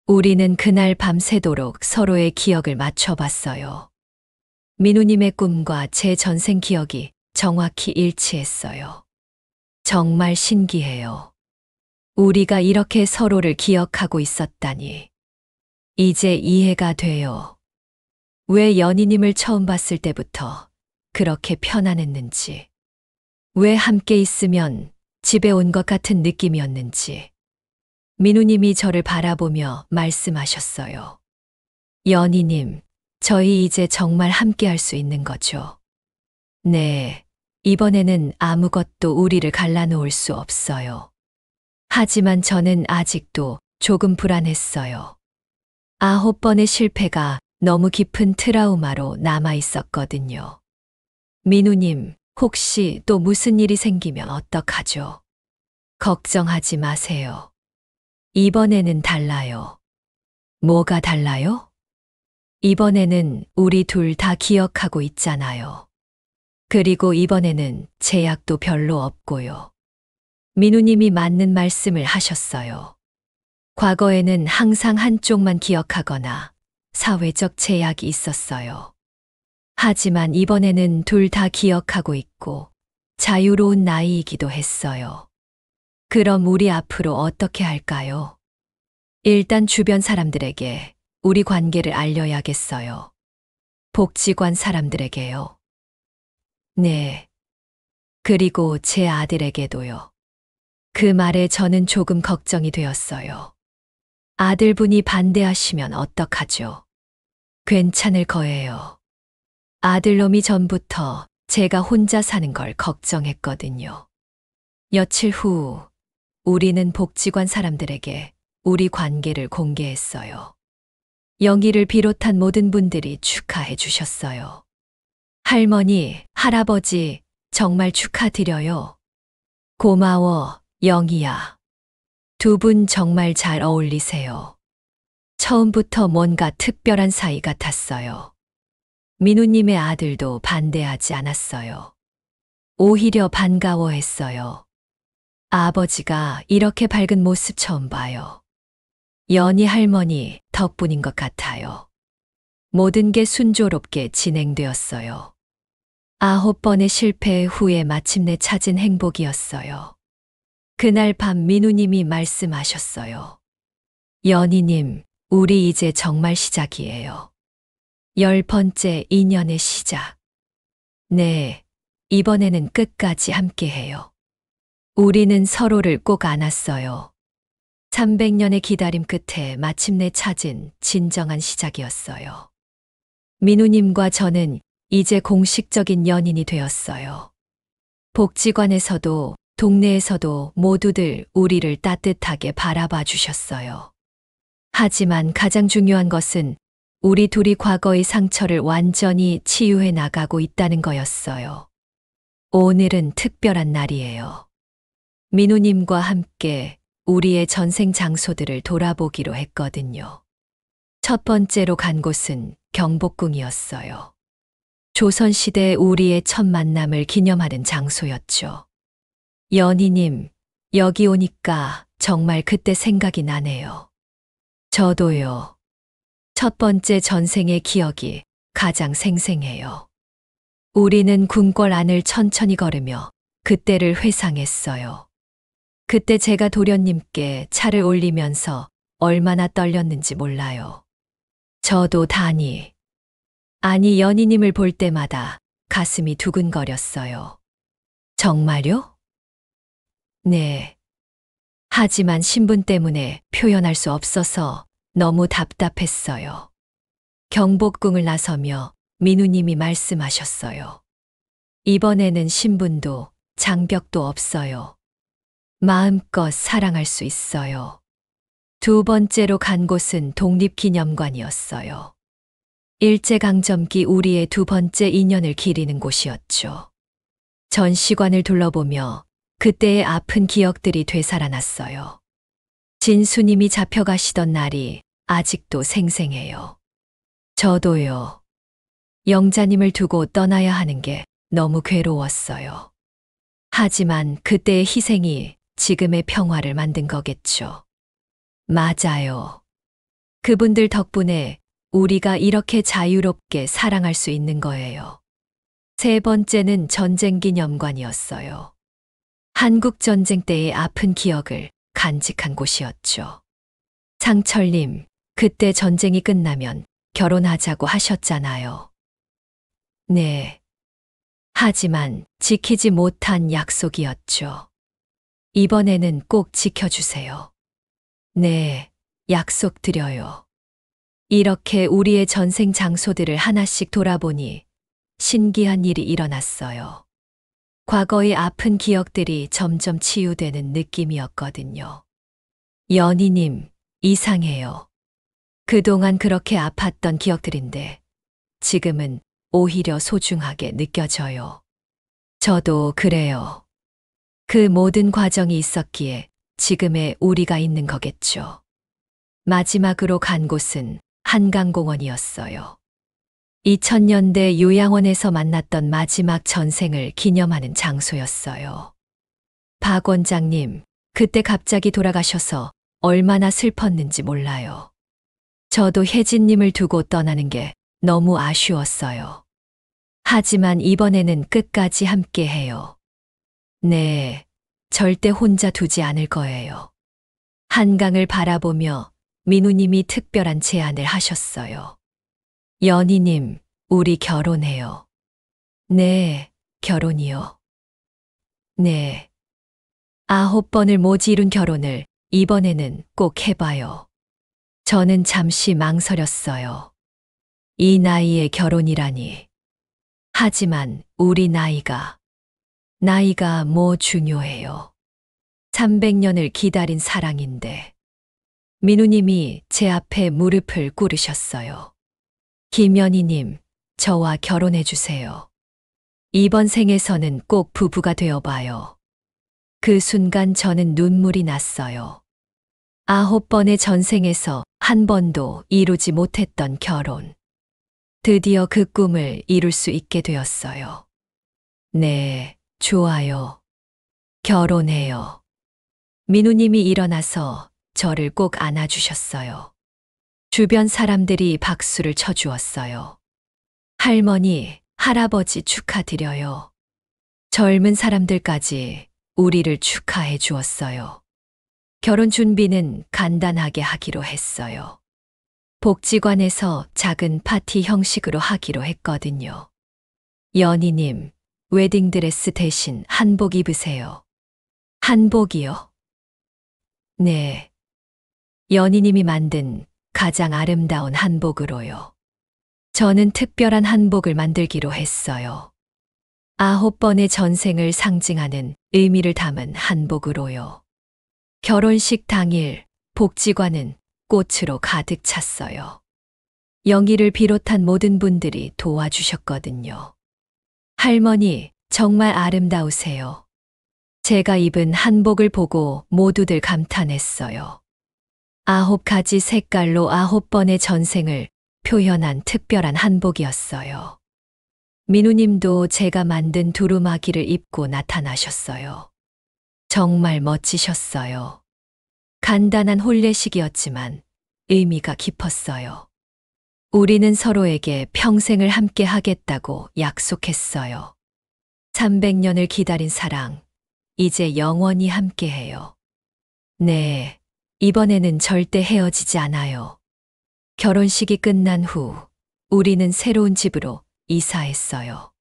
우리는 그날 밤새도록 서로의 기억을 맞춰봤어요. 민우님의 꿈과 제 전생 기억이 정확히 일치했어요. 정말 신기해요. 우리가 이렇게 서로를 기억하고 있었다니. 이제 이해가 돼요. 왜 연희님을 처음 봤을 때부터 그렇게 편안했는지. 왜 함께 있으면 집에 온 것 같은 느낌이었는지. 민우님이 저를 바라보며 말씀하셨어요. 연희님, 저희 이제 정말 함께 할 수 있는 거죠? 네, 이번에는 아무것도 우리를 갈라놓을 수 없어요. 하지만 저는 아직도 조금 불안했어요. 9번의 실패가 너무 깊은 트라우마로 남아 있었거든요. 민우님, 혹시 또 무슨 일이 생기면 어떡하죠? 걱정하지 마세요. 이번에는 달라요. 뭐가 달라요? 이번에는 우리 둘 다 기억하고 있잖아요. 그리고 이번에는 제약도 별로 없고요. 민우님이 맞는 말씀을 하셨어요. 과거에는 항상 한쪽만 기억하거나 사회적 제약이 있었어요. 하지만 이번에는 둘 다 기억하고 있고 자유로운 나이이기도 했어요. 그럼 우리 앞으로 어떻게 할까요? 일단 주변 사람들에게 우리 관계를 알려야겠어요. 복지관 사람들에게요. 네. 그리고 제 아들에게도요. 그 말에 저는 조금 걱정이 되었어요. 아들분이 반대하시면 어떡하죠? 괜찮을 거예요. 아들놈이 전부터 제가 혼자 사는 걸 걱정했거든요. 며칠 후 우리는 복지관 사람들에게 우리 관계를 공개했어요. 영희를 비롯한 모든 분들이 축하해 주셨어요. 할머니, 할아버지, 정말 축하드려요. 고마워, 영희야. 두 분 정말 잘 어울리세요. 처음부터 뭔가 특별한 사이 같았어요. 민우님의 아들도 반대하지 않았어요. 오히려 반가워했어요. 아버지가 이렇게 밝은 모습 처음 봐요. 연희 할머니 덕분인 것 같아요. 모든 게 순조롭게 진행되었어요. 9번의 실패 후에 마침내 찾은 행복이었어요. 그날 밤 민우님이 말씀하셨어요. 연희님, 우리 이제 정말 시작이에요. 10번째 인연의 시작. 네, 이번에는 끝까지 함께해요. 우리는 서로를 꼭 안았어요. 300년의 기다림 끝에 마침내 찾은 진정한 시작이었어요. 민우님과 저는 이제 공식적인 연인이 되었어요. 복지관에서도 동네에서도 모두들 우리를 따뜻하게 바라봐 주셨어요. 하지만 가장 중요한 것은 우리 둘이 과거의 상처를 완전히 치유해 나가고 있다는 거였어요. 오늘은 특별한 날이에요. 민우님과 함께 우리의 전생 장소들을 돌아보기로 했거든요. 첫 번째로 간 곳은 경복궁이었어요. 조선시대 우리의 첫 만남을 기념하는 장소였죠. 연희님, 여기 오니까 정말 그때 생각이 나네요. 저도요. 첫 번째 전생의 기억이 가장 생생해요. 우리는 궁궐 안을 천천히 걸으며 그때를 회상했어요. 그때 제가 도련님께 차를 올리면서 얼마나 떨렸는지 몰라요. 저도 아니 연희님을 볼 때마다 가슴이 두근거렸어요. 정말요? 네. 하지만 신분 때문에 표현할 수 없어서 너무 답답했어요. 경복궁을 나서며 민우님이 말씀하셨어요. 이번에는 신분도 장벽도 없어요. 마음껏 사랑할 수 있어요. 두 번째로 간 곳은 독립기념관이었어요. 일제강점기 우리의 두 번째 인연을 기리는 곳이었죠. 전시관을 둘러보며 그때의 아픈 기억들이 되살아났어요. 진수님이 잡혀가시던 날이 아직도 생생해요. 저도요. 영자님을 두고 떠나야 하는 게 너무 괴로웠어요. 하지만 그때의 희생이 지금의 평화를 만든 거겠죠. 맞아요. 그분들 덕분에 우리가 이렇게 자유롭게 사랑할 수 있는 거예요. 세 번째는 전쟁기념관이었어요. 한국전쟁 때의 아픈 기억을 간직한 곳이었죠. 상철님, 그때 전쟁이 끝나면 결혼하자고 하셨잖아요. 네. 하지만 지키지 못한 약속이었죠. 이번에는 꼭 지켜주세요. 네, 약속드려요. 이렇게 우리의 전생 장소들을 하나씩 돌아보니 신기한 일이 일어났어요. 과거의 아픈 기억들이 점점 치유되는 느낌이었거든요. 연희님, 이상해요. 그동안 그렇게 아팠던 기억들인데 지금은 오히려 소중하게 느껴져요. 저도 그래요. 그 모든 과정이 있었기에 지금의 우리가 있는 거겠죠. 마지막으로 간 곳은 한강공원이었어요. 2000년대 요양원에서 만났던 마지막 전생을 기념하는 장소였어요. 박 원장님, 그때 갑자기 돌아가셔서 얼마나 슬펐는지 몰라요. 저도 혜진님을 두고 떠나는 게 너무 아쉬웠어요. 하지만 이번에는 끝까지 함께 해요. 네, 절대 혼자 두지 않을 거예요. 한강을 바라보며 민우님이 특별한 제안을 하셨어요. 연희님, 우리 결혼해요. 네, 결혼이요. 네. 9번을 모지 이룬 결혼을 이번에는 꼭 해봐요. 저는 잠시 망설였어요. 이 나이에 결혼이라니. 하지만 우리 나이가 뭐 중요해요. 300년을 기다린 사랑인데. 민우님이 제 앞에 무릎을 꿇으셨어요. 김연희님, 저와 결혼해주세요. 이번 생에서는 꼭 부부가 되어봐요. 그 순간 저는 눈물이 났어요. 9번의 전생에서 한 번도 이루지 못했던 결혼. 드디어 그 꿈을 이룰 수 있게 되었어요. 네, 좋아요. 결혼해요. 민우님이 일어나서 저를 꼭 안아주셨어요. 주변 사람들이 박수를 쳐주었어요. 할머니, 할아버지 축하드려요. 젊은 사람들까지 우리를 축하해 주었어요. 결혼 준비는 간단하게 하기로 했어요. 복지관에서 작은 파티 형식으로 하기로 했거든요. 연희님, 웨딩드레스 대신 한복 입으세요. 한복이요? 네. 연희님이 만든 가장 아름다운 한복으로요. 저는 특별한 한복을 만들기로 했어요. 9번의 전생을 상징하는 의미를 담은 한복으로요. 결혼식 당일 복지관은 꽃으로 가득 찼어요. 영희를 비롯한 모든 분들이 도와주셨거든요. 할머니, 정말 아름다우세요. 제가 입은 한복을 보고 모두들 감탄했어요. 9가지 색깔로 9번의 전생을 표현한 특별한 한복이었어요. 민우님도 제가 만든 두루마기를 입고 나타나셨어요. 정말 멋지셨어요. 간단한 혼례식이었지만 의미가 깊었어요. 우리는 서로에게 평생을 함께 하겠다고 약속했어요. 300년을 기다린 사랑, 이제 영원히 함께해요. 네, 이번에는 절대 헤어지지 않아요. 결혼식이 끝난 후 우리는 새로운 집으로 이사했어요.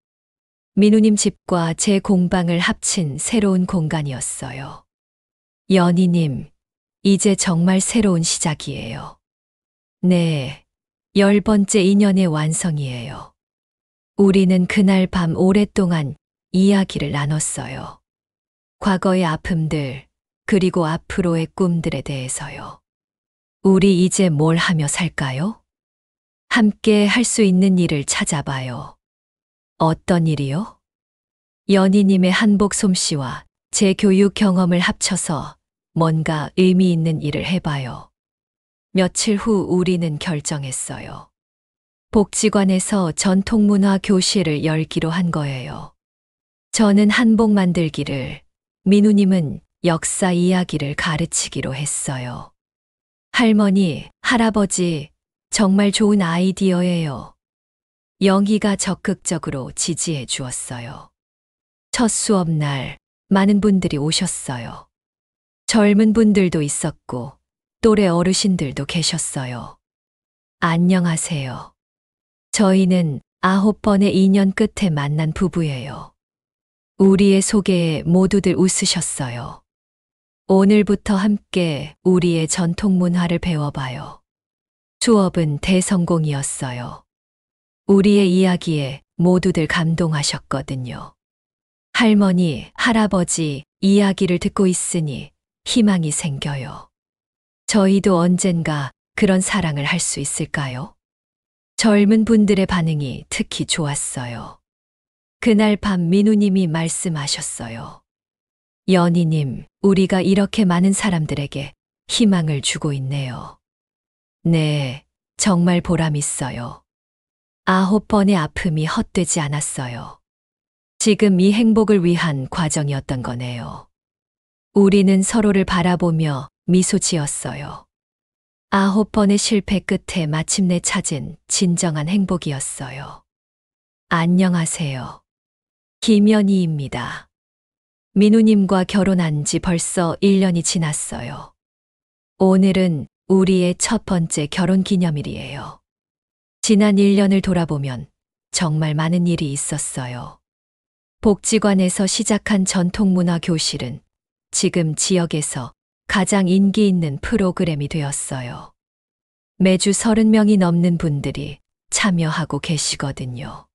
민우님 집과 제 공방을 합친 새로운 공간이었어요. 연희님, 이제 정말 새로운 시작이에요. 네, 10번째 인연의 완성이에요. 우리는 그날 밤 오랫동안 이야기를 나눴어요. 과거의 아픔들, 그리고 앞으로의 꿈들에 대해서요. 우리 이제 뭘 하며 살까요? 함께 할 수 있는 일을 찾아봐요. 어떤 일이요? 연희님의 한복 솜씨와 제 교육 경험을 합쳐서 뭔가 의미 있는 일을 해봐요. 며칠 후 우리는 결정했어요. 복지관에서 전통문화 교실을 열기로 한 거예요. 저는 한복 만들기를, 민우님은 역사 이야기를 가르치기로 했어요. 할머니, 할아버지, 정말 좋은 아이디어예요. 영희가 적극적으로 지지해 주었어요. 첫 수업 날 많은 분들이 오셨어요. 젊은 분들도 있었고 또래 어르신들도 계셨어요. 안녕하세요. 저희는 9번의 인연 끝에 만난 부부예요. 우리의 소개에 모두들 웃으셨어요. 오늘부터 함께 우리의 전통 문화를 배워봐요. 수업은 대성공이었어요. 우리의 이야기에 모두들 감동하셨거든요. 할머니, 할아버지 이야기를 듣고 있으니 희망이 생겨요. 저희도 언젠가 그런 사랑을 할 수 있을까요? 젊은 분들의 반응이 특히 좋았어요. 그날 밤 민우님이 말씀하셨어요. 연희님, 우리가 이렇게 많은 사람들에게 희망을 주고 있네요. 네, 정말 보람 있어요. 9번의 아픔이 헛되지 않았어요. 지금 이 행복을 위한 과정이었던 거네요. 우리는 서로를 바라보며 미소 지었어요. 9번의 실패 끝에 마침내 찾은 진정한 행복이었어요. 안녕하세요. 김연희입니다. 민우님과 결혼한 지 벌써 1년이 지났어요. 오늘은 우리의 첫 번째 결혼 기념일이에요. 지난 1년을 돌아보면 정말 많은 일이 있었어요. 복지관에서 시작한 전통문화 교실은 지금 지역에서 가장 인기 있는 프로그램이 되었어요. 매주 30명이 넘는 분들이 참여하고 계시거든요.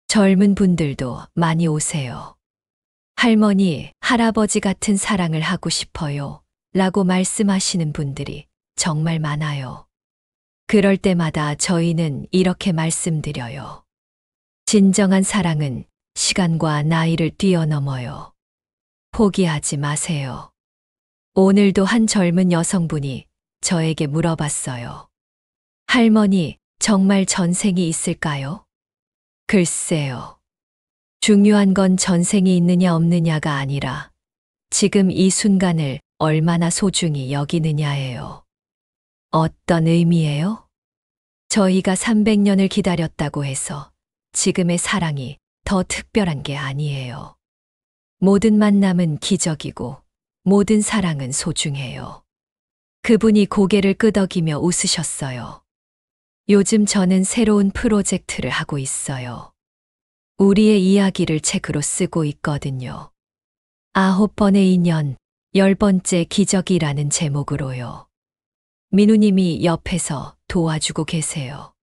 젊은 분들도 많이 오세요. 할머니, 할아버지 같은 사랑을 하고 싶어요. 라고 말씀하시는 분들이 정말 많아요. 그럴 때마다 저희는 이렇게 말씀드려요. 진정한 사랑은 시간과 나이를 뛰어넘어요. 포기하지 마세요. 오늘도 한 젊은 여성분이 저에게 물어봤어요. 할머니, 정말 전생이 있을까요? 글쎄요. 중요한 건 전생이 있느냐 없느냐가 아니라 지금 이 순간을 얼마나 소중히 여기느냐예요. 어떤 의미예요? 저희가 300년을 기다렸다고 해서 지금의 사랑이 더 특별한 게 아니에요. 모든 만남은 기적이고 모든 사랑은 소중해요. 그분이 고개를 끄덕이며 웃으셨어요. 요즘 저는 새로운 프로젝트를 하고 있어요. 우리의 이야기를 책으로 쓰고 있거든요. 9번의 인연, 10번째 기적이라는 제목으로요. 민우님이 옆에서 도와주고 계세요.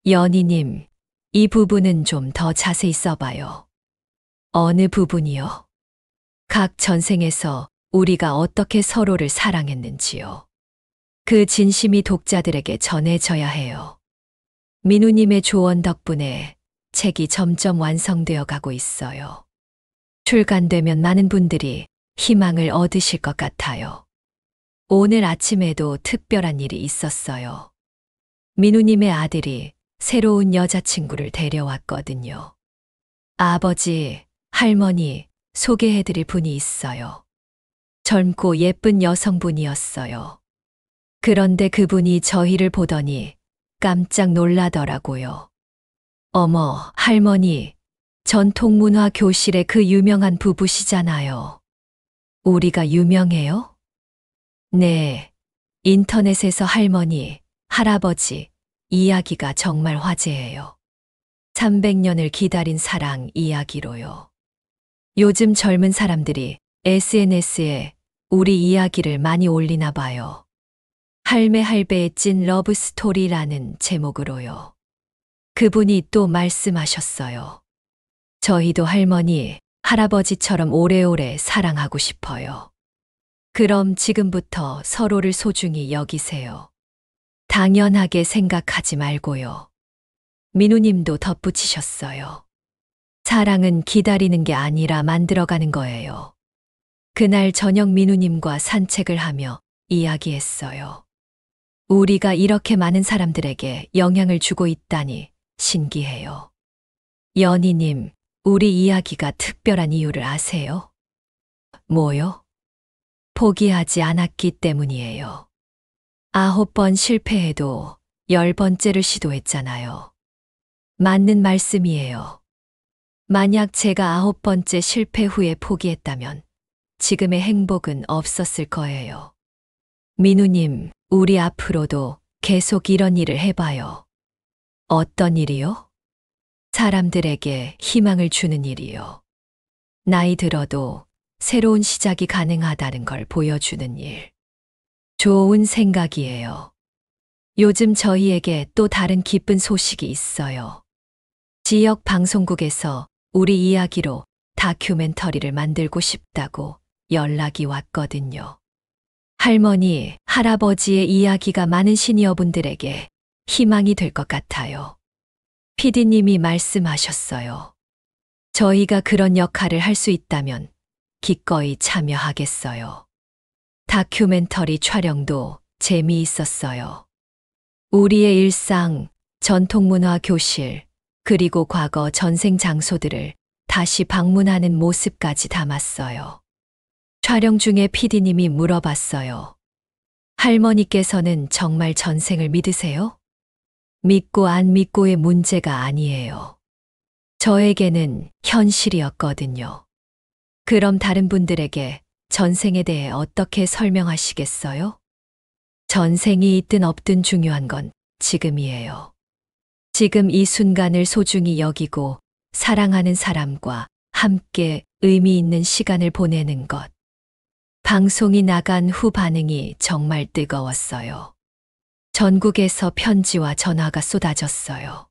연희님, 이 부분은 좀 더 자세히 써봐요. 어느 부분이요? 각 전생에서 우리가 어떻게 서로를 사랑했는지요. 그 진심이 독자들에게 전해져야 해요. 민우님의 조언 덕분에 책이 점점 완성되어 가고 있어요. 출간되면 많은 분들이 희망을 얻으실 것 같아요. 오늘 아침에도 특별한 일이 있었어요. 민우님의 아들이 새로운 여자친구를 데려왔거든요. 아버지, 할머니, 소개해드릴 분이 있어요. 젊고 예쁜 여성분이었어요. 그런데 그분이 저희를 보더니 깜짝 놀라더라고요. 어머, 할머니, 전통문화 교실의 그 유명한 부부시잖아요. 우리가 유명해요? 네, 인터넷에서 할머니, 할아버지 이야기가 정말 화제예요. 300년을 기다린 사랑 이야기로요. 요즘 젊은 사람들이 SNS에 우리 이야기를 많이 올리나 봐요. 할매 할배의 찐 러브 스토리라는 제목으로요. 그분이 또 말씀하셨어요. 저희도 할머니, 할아버지처럼 오래오래 사랑하고 싶어요. 그럼 지금부터 서로를 소중히 여기세요. 당연하게 생각하지 말고요. 민우님도 덧붙이셨어요. 사랑은 기다리는 게 아니라 만들어가는 거예요. 그날 저녁 민우님과 산책을 하며 이야기했어요. 우리가 이렇게 많은 사람들에게 영향을 주고 있다니 신기해요. 연희님, 우리 이야기가 특별한 이유를 아세요? 뭐요? 포기하지 않았기 때문이에요. 9번 실패해도 10번째를 시도했잖아요. 맞는 말씀이에요. 만약 제가 9번째 실패 후에 포기했다면 지금의 행복은 없었을 거예요. 민우님, 우리 앞으로도 계속 이런 일을 해봐요. 어떤 일이요? 사람들에게 희망을 주는 일이요. 나이 들어도 새로운 시작이 가능하다는 걸 보여주는 일. 좋은 생각이에요. 요즘 저희에게 또 다른 기쁜 소식이 있어요. 지역 방송국에서 우리 이야기로 다큐멘터리를 만들고 싶다고 연락이 왔거든요. 할머니, 할아버지의 이야기가 많은 시니어분들에게 희망이 될 것 같아요. PD님이 말씀하셨어요. 저희가 그런 역할을 할 수 있다면 기꺼이 참여하겠어요. 다큐멘터리 촬영도 재미있었어요. 우리의 일상, 전통문화 교실, 그리고 과거 전생 장소들을 다시 방문하는 모습까지 담았어요. 촬영 중에 PD님이 물어봤어요. 할머니께서는 정말 전생을 믿으세요? 믿고 안 믿고의 문제가 아니에요. 저에게는 현실이었거든요. 그럼 다른 분들에게 전생에 대해 어떻게 설명하시겠어요? 전생이 있든 없든 중요한 건 지금이에요. 지금 이 순간을 소중히 여기고 사랑하는 사람과 함께 의미 있는 시간을 보내는 것. 방송이 나간 후 반응이 정말 뜨거웠어요. 전국에서 편지와 전화가 쏟아졌어요.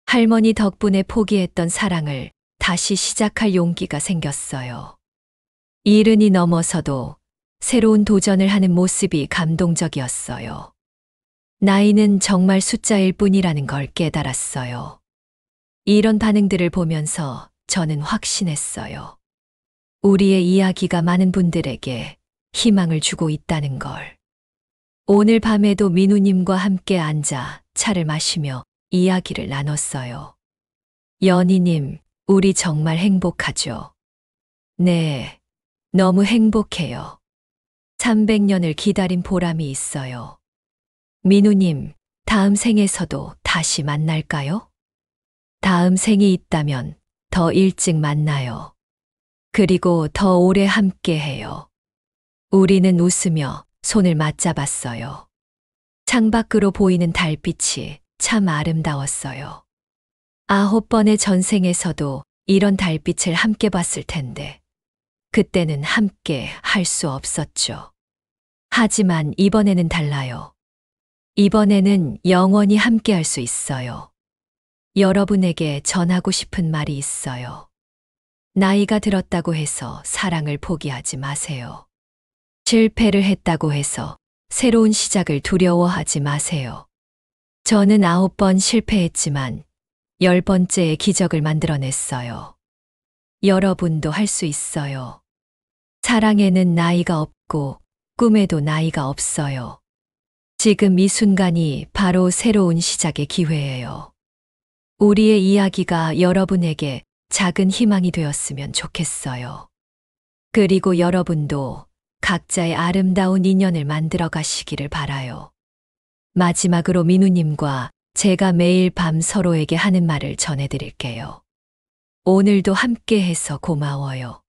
할머니 덕분에 포기했던 사랑을 다시 시작할 용기가 생겼어요. 70이 넘어서도 새로운 도전을 하는 모습이 감동적이었어요. 나이는 정말 숫자일 뿐이라는 걸 깨달았어요. 이런 반응들을 보면서 저는 확신했어요. 우리의 이야기가 많은 분들에게 희망을 주고 있다는 걸. 오늘 밤에도 민우님과 함께 앉아 차를 마시며 이야기를 나눴어요. 연희님, 우리 정말 행복하죠? 네, 너무 행복해요. 300년을 기다린 보람이 있어요. 민우님, 다음 생에서도 다시 만날까요? 다음 생이 있다면 더 일찍 만나요. 그리고 더 오래 함께 해요. 우리는 웃으며 손을 맞잡았어요. 창밖으로 보이는 달빛이 참 아름다웠어요. 9번의 전생에서도 이런 달빛을 함께 봤을 텐데, 그때는 함께 할 수 없었죠. 하지만 이번에는 달라요. 이번에는 영원히 함께 할 수 있어요. 여러분에게 전하고 싶은 말이 있어요. 나이가 들었다고 해서 사랑을 포기하지 마세요. 실패를 했다고 해서 새로운 시작을 두려워하지 마세요. 저는 9번 실패했지만 10번째의 기적을 만들어냈어요. 여러분도 할 수 있어요. 사랑에는 나이가 없고 꿈에도 나이가 없어요. 지금 이 순간이 바로 새로운 시작의 기회예요. 우리의 이야기가 여러분에게 작은 희망이 되었으면 좋겠어요. 그리고 여러분도 각자의 아름다운 인연을 만들어 가시기를 바라요. 마지막으로 민우님과 제가 매일 밤 서로에게 하는 말을 전해드릴게요. 오늘도 함께해서 고마워요.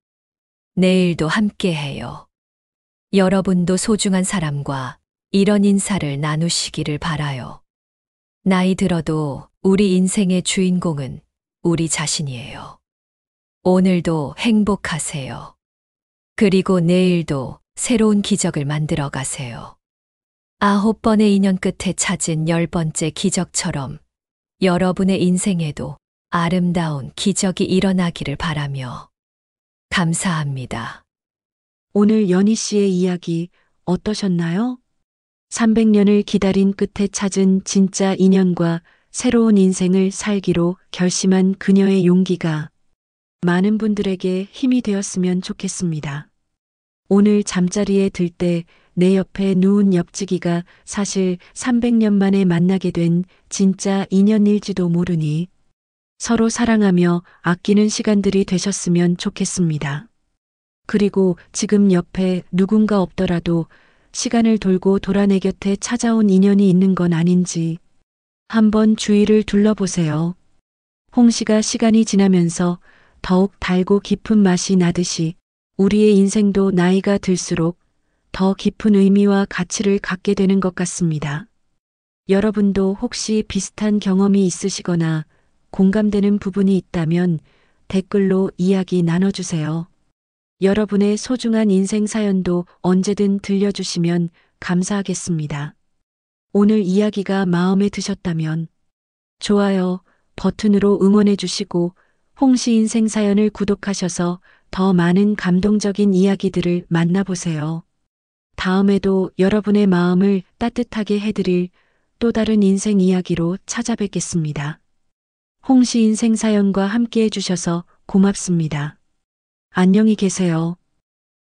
내일도 함께해요. 여러분도 소중한 사람과 이런 인사를 나누시기를 바라요. 나이 들어도 우리 인생의 주인공은 우리 자신이에요. 오늘도 행복하세요. 그리고 내일도 새로운 기적을 만들어 가세요. 9번의 인연 끝에 찾은 10번째 기적처럼 여러분의 인생에도 아름다운 기적이 일어나기를 바라며 감사합니다. 오늘 연희 씨의 이야기 어떠셨나요? 300년을 기다린 끝에 찾은 진짜 인연과 새로운 인생을 살기로 결심한 그녀의 용기가 많은 분들에게 힘이 되었으면 좋겠습니다. 오늘 잠자리에 들 때 내 옆에 누운 옆지기가 사실 300년 만에 만나게 된 진짜 인연일지도 모르니 서로 사랑하며 아끼는 시간들이 되셨으면 좋겠습니다. 그리고 지금 옆에 누군가 없더라도 시간을 돌고 돌아 내 곁에 찾아온 인연이 있는 건 아닌지 한번 주위를 둘러보세요. 홍시가 시간이 지나면서 더욱 달고 깊은 맛이 나듯이 우리의 인생도 나이가 들수록 더 깊은 의미와 가치를 갖게 되는 것 같습니다. 여러분도 혹시 비슷한 경험이 있으시거나 공감되는 부분이 있다면 댓글로 이야기 나눠주세요. 여러분의 소중한 인생 사연도 언제든 들려주시면 감사하겠습니다. 오늘 이야기가 마음에 드셨다면 좋아요 버튼으로 응원해 주시고 홍시 인생 사연을 구독하셔서 더 많은 감동적인 이야기들을 만나보세요. 다음에도 여러분의 마음을 따뜻하게 해드릴 또 다른 인생 이야기로 찾아뵙겠습니다. 홍시 인생 사연과 함께 해주셔서 고맙습니다. 안녕히 계세요.